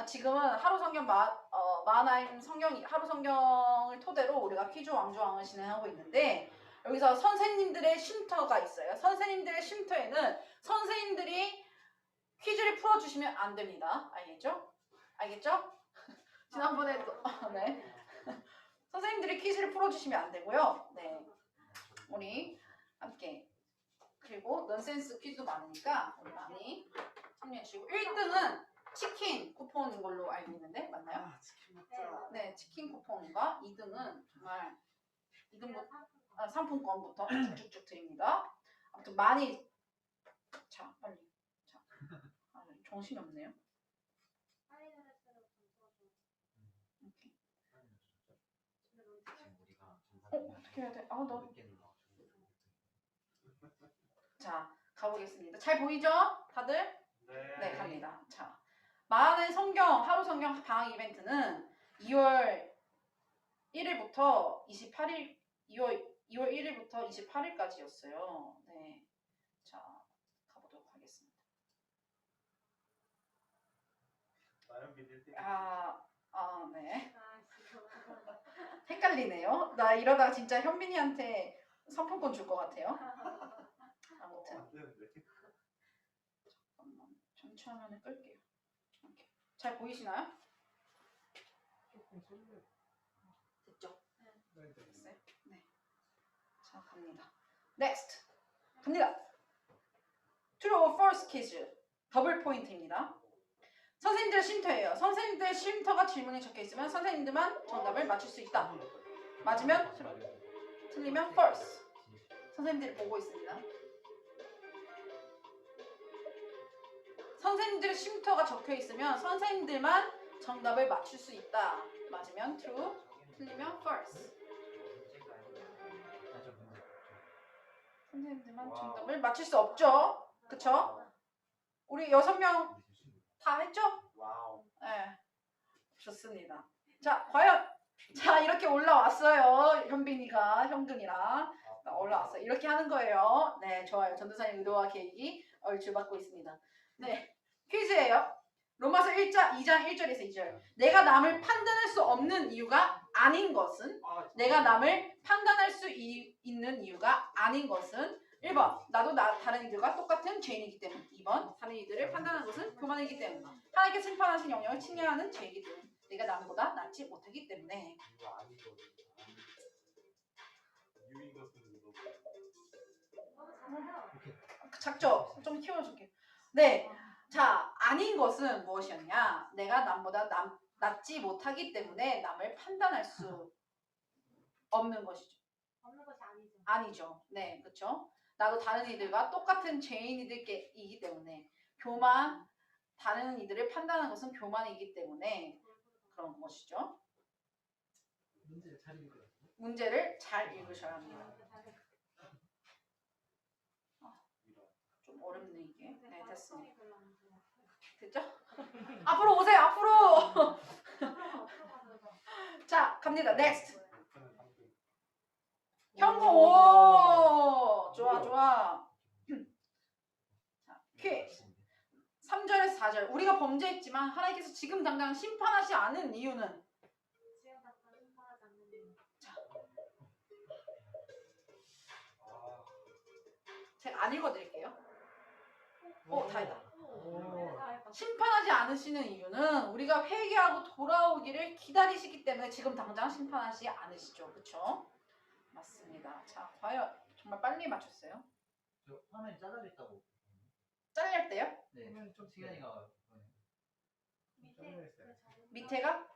지금은 하루 성경 만화임 하루 성경을 토대로 우리가 퀴즈 왕중왕을 진행하고 있는데, 여기서 선생님들의 쉼터가 있어요. 선생님들의 쉼터에는 선생님들이 퀴즈를 풀어주시면 안 됩니다. 알겠죠? 지난번에도 네. 선생님들이 퀴즈를 풀어주시면 안 되고요. 네, 우리 함께 그리고 넌센스 퀴즈도 많으니까 우리 많이 참여해 주시고 1등은 치킨 쿠폰인 걸로 알고 있는데 맞나요? 치킨 먹자. 네, 치킨 쿠폰과 2등은 정말 2등부터 상품권부터 쭉쭉 드립니다. 아무튼 많이 자 빨리 정신이 없네요. 어떻게 해야 돼? 자, 가보겠습니다. 잘 보이죠? 다들? 네, 갑니다. 자, 하루 성경 방학 이벤트는 2월 1일부터 28일까지였어요. 네. 자, 가보도록 하겠습니다. 네. 헷갈리네요. 나 이러다가 진짜 현민이한테 상품권 줄 것 같아요. 아무튼 잠깐만 전체 화면을 끌게요. 이렇게. 잘 보이시나요? 됐죠? 됐어요? 네. 자 갑니다. Next 갑니다. True or false 퀴즈 더블 포인트입니다. 선생님들 쉼터예요. 선생님들 쉼터가 질문에 적혀 있으면 선생님들만 정답을 맞출 수 있다. 맞으면 틀리면 false. 선생님들이 보고 있습니다. 선생님들 쉼터가 적혀 있으면 선생님들만 정답을 맞출 수 있다. 맞으면 true, 틀리면 false. 선생님들만 정답을 맞출 수 없죠. 그쵸? 우리 6명 다 했죠? 와우. 네. 좋습니다. 자, 과연 자 이렇게 올라왔어요. 현빈이가 현근이랑 올라왔어요. 이렇게 하는 거예요. 네, 좋아요. 전도사님 의도와 계획이 얼추받고 있습니다. 네, 퀴즈예요. 로마서 1장 2장 1절에서 2절. 내가 남을 판단할 수 없는 이유가 아닌 것은 내가 남을 판단할 수 있는 이유가 아닌 것은 1번 나도 다른 이들과 똑같은 죄인이기 때문. 2번 다른 이들을 판단하는 것은 교만이기 때문. 하나님께 심판하신 영역을 침해하는 죄이기 때문. 내가 남보다 낫지 못하기 때문에. 이거 아니거든. 유인 것은 이거. 작죠? 좀 키워줄게요. 네. 자, 아닌 것은 무엇이었냐? 내가 남보다 낫지 못하기 때문에 남을 판단할 수 없는 것이죠. 없는 것이 아니죠. 아니죠. 네, 그렇죠. 나도 다른 이들과 똑같은 죄인이기 때문에 교만, 다른 이들을 판단하는 것은 교만이기 때문에 그런 것이죠. 문제를 잘 읽으셔야 합니다. 좀 어렵네 이게. 네, 됐습니다. 됐죠? 앞으로 오세요. 앞으로. 자, 갑니다. next. 현공. 오, 좋아 좋아. 자, 퀴즈. 3절에서 4절. 우리가 범죄했지만 하나님께서 지금 당장 심판하지 않은 이유는 제가 안 읽어드릴게요. 다행이다. 심판하지 않으시는 이유는 우리가 회개하고 돌아오기를 기다리시기 때문에 지금 당장 심판하지 않으시죠. 그렇죠? 맞습니다. 자, 과연 정말 빨리 맞췄어요? 저 화면이 짜잘했다고. 잘릴 때요? 네, 좀 시간이가. 밑에가?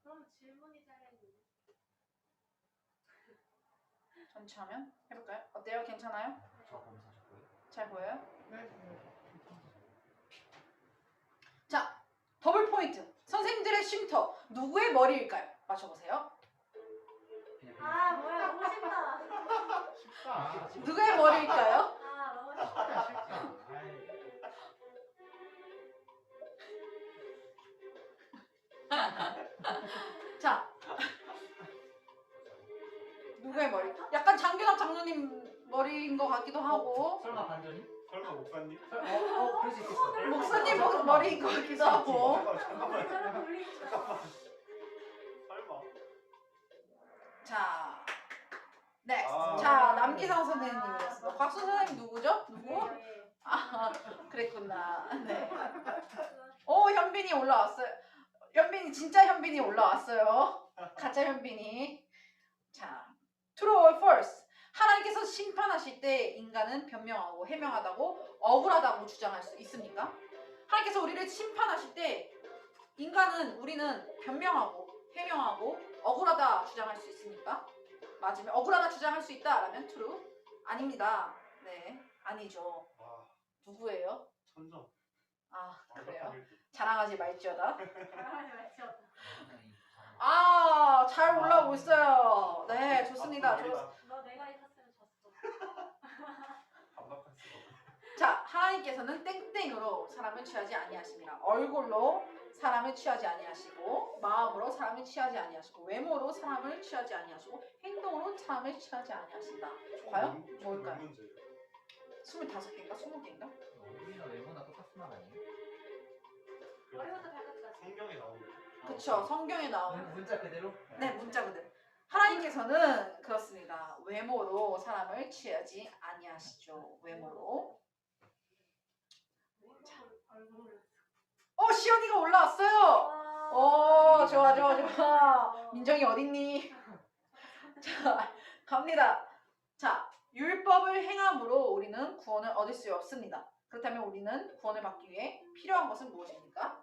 그럼 질문이 잘했는데. 전체 화면 해볼까요? 어때요? 괜찮아요? 저 검사 줬고요. 잘 보여요? 자, 더블 포인트. 선생님들의 쉼터. 누구의 머리일까요? 맞춰보세요. 아 뭐야 너무 쉽다. 누구의 머리일까요? 아 너무 쉽다. 자, 누구의 머리? 약간 장균학 장로님 머리인 것 같기도 하고 설마 반전이? 설마 목사님? 그럴 수 있겠어. 목사님 머리인 것 같기도 하고. 잠깐만. 잠깐만. 설마. 자, 넥스트. 아. 자, 남기상 선생님이었어. 곽수 선생님 누구죠? 누구? 아, 그랬구나. 네. 오, 현빈이 올라왔어요. 현빈이 진짜 현빈이 올라왔어요. 가짜 현빈이. 자, true or false. 하나님께서 심판하실 때 인간은 변명하고 해명하다고 억울하다고 주장할 수 있습니까? 하나님께서 우리를 심판하실 때 우리는 변명하고 해명하고 억울하다 주장할 수 있습니까? 맞으면 억울하다 주장할 수 있다라면 true. 아닙니다. 네, 아니죠. 와, 누구예요? 천점. 아, 그래요? 완벽하게. 자랑하지 말지어다. 잘하지 마시오. 아, 잘 올라오고 있어요. 네, 좋습니다. 너 내가 있었으면 졌어. 반박할 수가 없어. 자, 하나님께서는 땡땡으로 사람을 취하지 아니하십니다. 얼굴로 사람을 취하지 아니하시고, 마음으로 사람을 취하지 아니하시고, 외모로 사람을 취하지 아니하시고, 행동으로 사람을 취하지 아니하신다. 과연 뭘까요? 25개인가? 20개인가? 얼굴이나 외모나 똑같은 말 아니에요? 머리부터 발끝까지. 성경에 나오는. 그쵸, 성경에 나오는. 문자 그대로? 네, 문자 그대로. 하나님께서는 그렇습니다. 외모로 사람을 취하지 아니하시죠. 외모로. 시연이가 올라왔어요. 오, 좋아, 좋아, 좋아. 민정이 어딨니? 자, 갑니다. 자, 율법을 행함으로 우리는 구원을 얻을 수 없습니다. 그렇다면 우리는 구원을 받기 위해 필요한 것은 무엇입니까?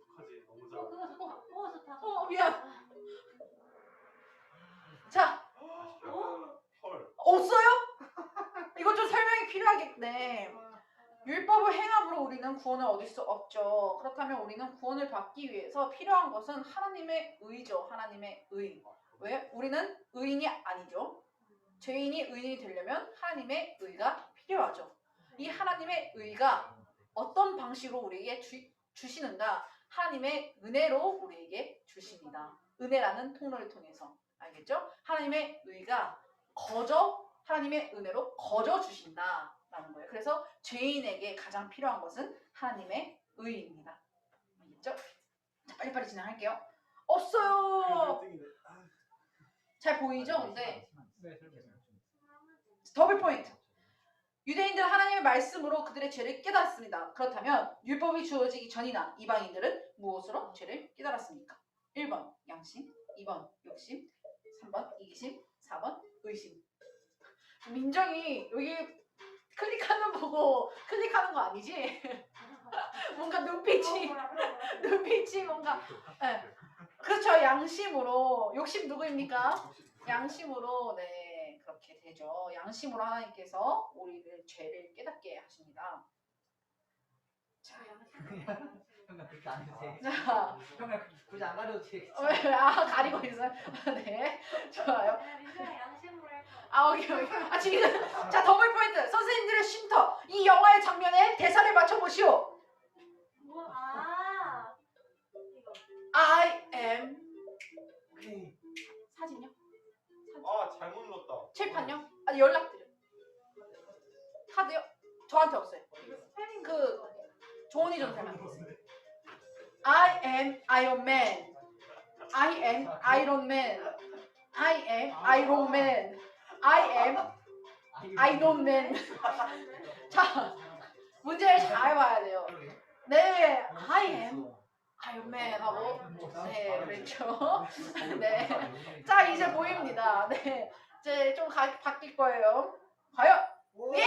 어떡하지? 너무 잘. 좋다. 미안. 자, 헐. 없어요? 이거 좀 설명이 필요하겠네. 율법을 행함으로 우리는 구원을 얻을 수 없죠. 그렇다면 우리는 구원을 받기 위해서 필요한 것은 하나님의 의죠. 하나님의 의. 왜? 우리는 의인이 아니죠. 죄인이 의인이 되려면 하나님의 의가 필요하죠. 이 하나님의 의가 어떤 방식으로 우리에게 주시는가? 하나님의 은혜로 우리에게 주십니다. 은혜라는 통로를 통해서. 알겠죠? 하나님의 의가 하나님의 은혜로 거저 주신다라는 거예요. 그래서 죄인에게 가장 필요한 것은 하나님의 의입니다. 알겠죠? 자, 빨리빨리 진행할게요. 없어요. 잘 보이죠? 근데 더블 포인트. 유대인들은 하나님의 말씀으로 그들의 죄를 깨달았습니다. 그렇다면 율법이 주어지기 전이나 이방인들은 무엇으로 죄를 깨달았습니까? 1번 양심, 2번 욕심, 3번 이기심, 4번 의심. 민정이 여기 클릭하는 보고 클릭하는 거 아니지? 뭔가 눈빛이 뭔가 그렇죠. 양심으로. 욕심 누구입니까? 양심으로. 네, 그렇게 되죠. 양심으로 하나님께서 우리를 죄를 깨닫게 하십니다. 형아 그렇게 안 해도 돼. 자, 형아 굳이 안 가려도 되겠지. 가리고 있어요. 네, 좋아요. 민주야 양심으로 할 거야. 오케이. 지금 자, 더블 포인트. 선생님들의 쉼터. 이 영화의 장면에 대사를 맞춰보시오. 이거. I am 사진요? 아 잘못 눌렀다. 칠판요? 아니 연락드려. 카드요? 저한테 없어요. 그 조은이 전사만. I am Iron Man. I am Iron Man. I am Iron Man. I am Iron Man. 자, 문제를 잘 봐야 돼요. 네, I am Iron Man 하고 네, 그렇죠. 네. 자, 이제 보입니다. 네. 이제 좀 바뀔 거예요. 과연? 예!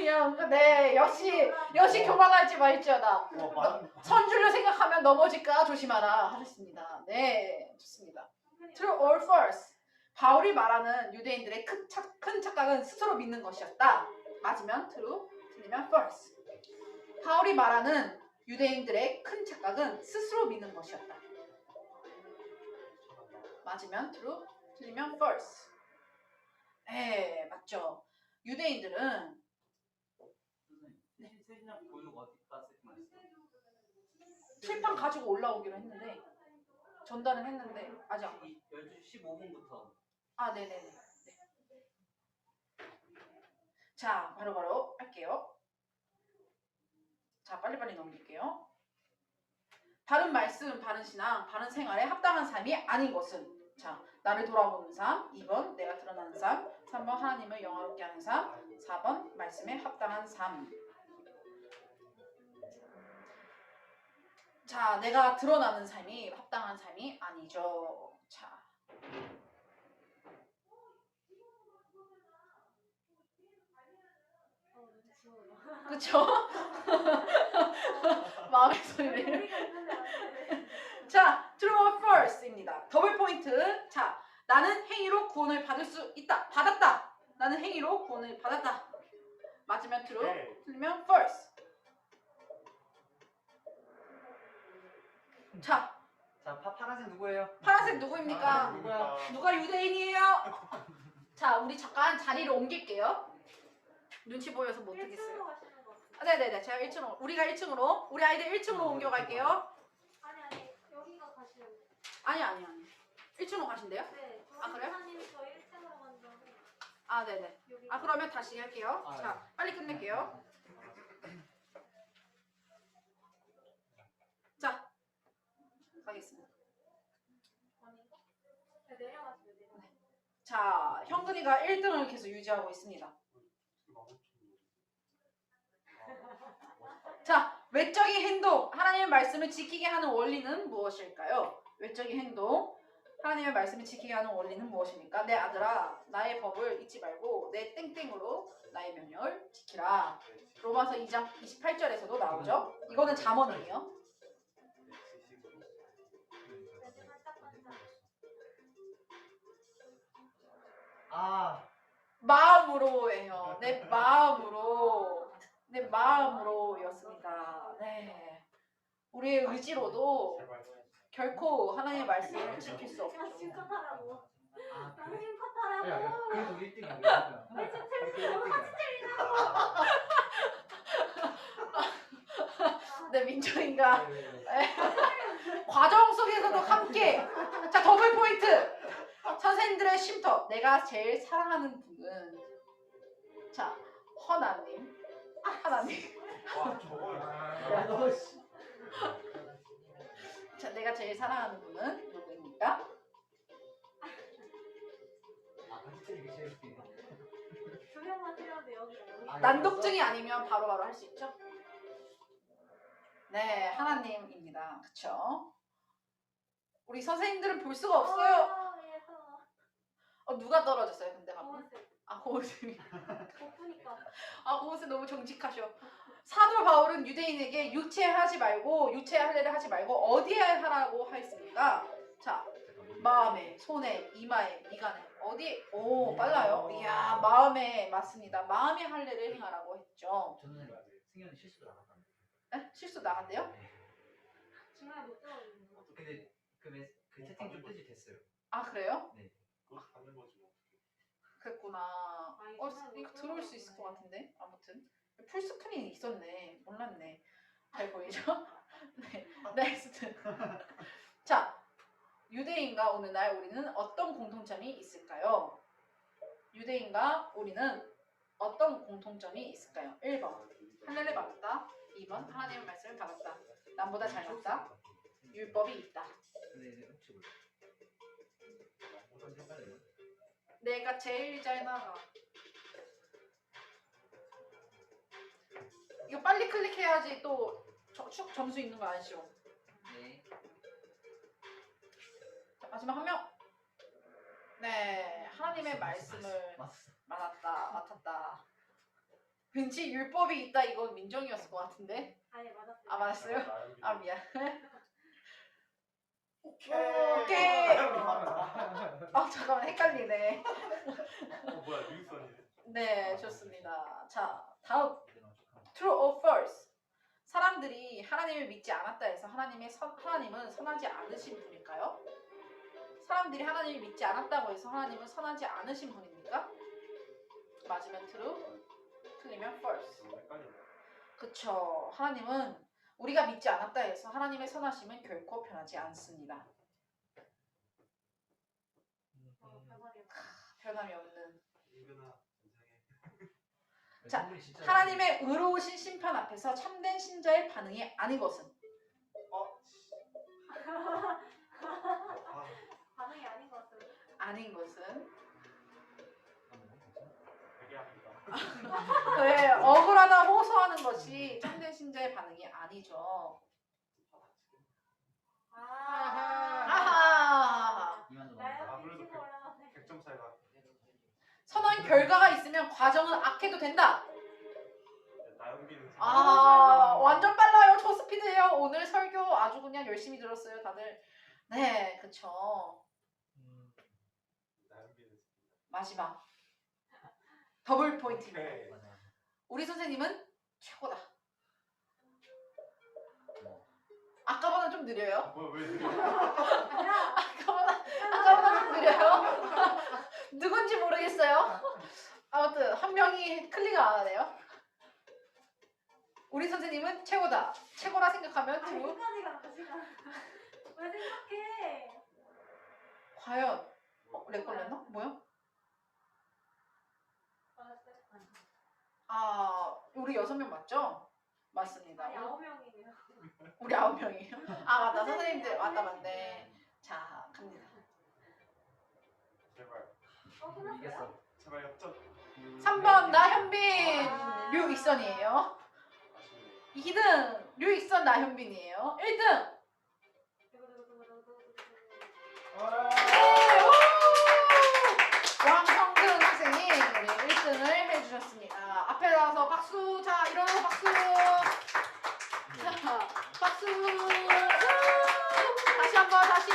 형, 네, 역시 교만하지 말지어다. 선줄로 생각하면 넘어질까 조심하라 하셨습니다. 네, 좋습니다. True or false? 바울이 말하는 유대인들의 큰 착각은 스스로 믿는 것이었다. 맞으면 true, 틀리면 false. 바울이 말하는 유대인들의 큰 착각은 스스로 믿는 것이었다. 맞으면 true, 틀리면 false. 네, 맞죠. 유대인들은 보이고 어디다 쓰기만 했어. 칠판 가지고 올라오기로 했는데 전달은 했는데 아직 안 12시 15분부터. 네네네. 네. 자, 바로바로 할게요. 자, 빨리빨리 넘길게요. 바른 말씀, 바른 신앙, 바른 생활에 합당한 삶이 아닌 것은 자, 나를 돌아보는 삶, 2번 내가 드러나는 삶, 3번 하나님을 영화롭게 하는 삶, 4번 말씀에 합당한 삶. 자, 내가 드러나는 삶이 합당한 삶이 아니죠. 자. 그쵸? 마음의 소리를. 자, true or false입니다. 더블 포인트. 자, 나는 행위로 구원을 받을 수 있다. 받았다. 나는 행위로 구원을 받았다. 맞으면 true, 틀리면 false. 자, 파란색 누구예요? 파란색 누구입니까? 누구야? 누가 유대인이에요? 자, 우리 잠깐 자리를 옮길게요. 눈치 보여서 못 하겠어요. 네네네, 제가 1층으로, 우리가 1층으로, 우리 아이들 1층으로 옮겨갈게요. 아니 여기가 가시면 돼. 아니. 1층으로 가신대요? 네. 그래요? 하나님이 저희 1층으로 간다고. 네네. 여기. 그러면 다시 할게요. 아, 자, 빨리 끝낼게요. 자, 가겠습니다. 네, 내려가시면 돼요. 자, 형근이가 1등을 계속 유지하고 있습니다. 자, 외적인 행동, 하나님 하나님의 말씀을 지키게 하는 원리는 무엇일까요? 외적인 행동. 하나님의 말씀을 지키게 하는 원리는 무엇입니까? 내 아들아, 나의 법을 잊지 말고 내 땡땡으로 나의 명령을 지키라. 로마서 2장 28절에서도 나오죠. 이거는 잠언이에요. 아, 마음으로예요. 내 마음으로. 내 마음으로였습니다. 네. 우리의 의지로도 결코 하나님의 말씀을 지킬 수 없죠. 심컷하라고. 아, 나는 그래? 심컷하라고. 그래도 1등이야. 왜 지금 틀리냐고. 같이 틀리냐고. 네, 민정이가 과정 속에서도 함께. 자, 더블 포인트. 선생님들의 쉼터. 내가 제일 사랑하는 분은 자, 허나님. 하나님. 와 저거. 아, 너 씨. 자, 내가 제일 사랑하는 분은 누구입니까? 아, 같이 틀리기 싫지. 두 명만 틀렸는데 여기. 아, 난독증이 아니면 바로바로 할 수 있죠? 네, 하나님입니다. 그쵸? 우리 선생님들은 볼 수가 없어요. 누가 떨어졌어요? 근데 방금? 고은쌤이. 고프니까. 고은쌤 너무 정직하셔. 사도 바울은 유대인에게 유체하지 말고 유체할례를 하지 말고 어디에 하라고 하였습니까? 자, 마음에, 손에, 이마에, 미간에 어디? 오, 빨라요. 이야, 마음에 맞습니다. 마음의 할례를 행하라고 했죠. 저는 승현이 실수로 나갔답니다. 에? 실수 나갔대요? 중간에 못 들어오는 거. 근데 그 채팅 좀 뜨지 됐어요. 아, 그래요? 그거 받는 거지 뭐. 그랬구나. 아니, 이거 정말 못 들어올 수 있을 것 들어오네. 같은데. 아무튼 풀스크린이 있었네. 몰랐네. 잘 보이죠? 네, 넥스트. 자, 유대인과 오늘날 우리는 어떤 공통점이 있을까요? 유대인과 우리는 어떤 공통점이 있을까요? 1번 할례를 받았다. 2번 하나님의 말씀을 받았다. 남보다 잘났다. 율법이 있다. 근데 이제 혹시 몰라. 좀 헷갈려요. 내가 제일 잘 나가. 이거 빨리 클릭해야지 또 쭉 점수 있는 거 아시죠? 네. 자, 마지막 한 명. 네, 하나님의 말씀을 맡았다. 왠지 율법이 있다. 이건 민정이었을 것 같은데. 아니 맞았어요. 아, 맞았어요? 나연빈. 아, 미안. 오케이. 잠깐만 헷갈리네. 뭐야 류선이네. 네, 좋습니다. 자, 다음 True or false? 사람들이 하나님을 믿지 않았다 해서 하나님은 선하지 않으신 분일까요? 사람들이 하나님을 믿지 않았다고 해서 하나님은 선하지 않으신 분입니까? 맞으면 true, 틀리면 false. 헷갈리네. 그쵸. 하나님은 우리가 믿지 않았다 해서 하나님의 선하심은 결코 변하지 않습니다. 변화리. 변함이 없는. 이근아 이상해. 자, 선물이 진짜 하나님의 의로우신 심판 앞에서 참된 신자의 반응이 아닌 것은? 반응이 아닌 것 같아요. 아닌 것은? 얘기합니다. 네, 억울하다 호소하는 것이 참된 신자의 반응이 아니죠. 아하. 이만 나야 그래도 미치고 올라가네. 100점 차이가. 선한 결과가 있으면 과정은 악해도 된다. 나연빈은. 완전 빨라요. 초스피드예요. 오늘 설교 아주 그냥 열심히 들었어요, 다들. 네, 그쵸. 나연빈은. 마지막 더블 포인트입니다. 오케이. 우리 선생님은 최고다. 아까보다 좀 느려요. 뭐야 왜 느려? 아까보다 좀 느려요. 누군지 모르겠어요. 아무튼 한 명이 클릭을 안 하네요. 우리 선생님은 최고다. 최고라 생각하면 아니 true. 끝까지 가 시간. 왜 생각해? 과연 렉 걸렸나? 뭐야? 맞았어요? 우리 6명 맞죠? 맞습니다. 아니 9명이네요. 우리 9명이에요. 맞다. 선생님들 맞네. 자, 갑니다. 제발. 끝났어요? 이겼어. 제발 역전. 3번 나현빈 류익선이에요. 아쉽네. 2등 류익선 나현빈이에요. 1등 왕성근 학생이 우리 1등을 해주셨습니다. 앞에 나와서 박수. 자, 일어나서 박수. 자, 박수. 다시 한번 다시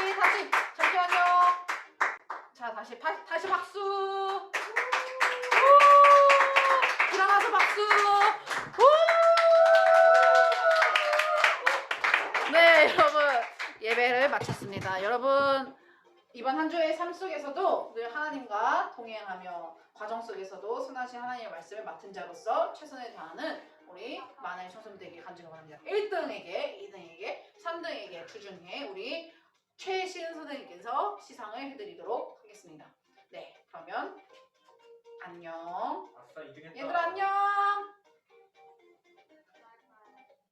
잠시만요. 자, 다시 박수. 일어나서 박수. 네, 여러분 예배를 마쳤습니다. 여러분 이번 한 주의 삶 속에서도 늘 하나님과 동행하며 과정 속에서도 선하신 하나님의 말씀을 맡은 자로서 최선을 다하는 우리 만화의 청소년들에게 간증을 바랍니다. 1등에게, 2등에게, 3등에게 주중에 우리 최시은 선생님께서 시상을 해드리도록 하겠습니다. 네, 그러면 안녕. 아싸 2등 했다. 얘들아 안녕.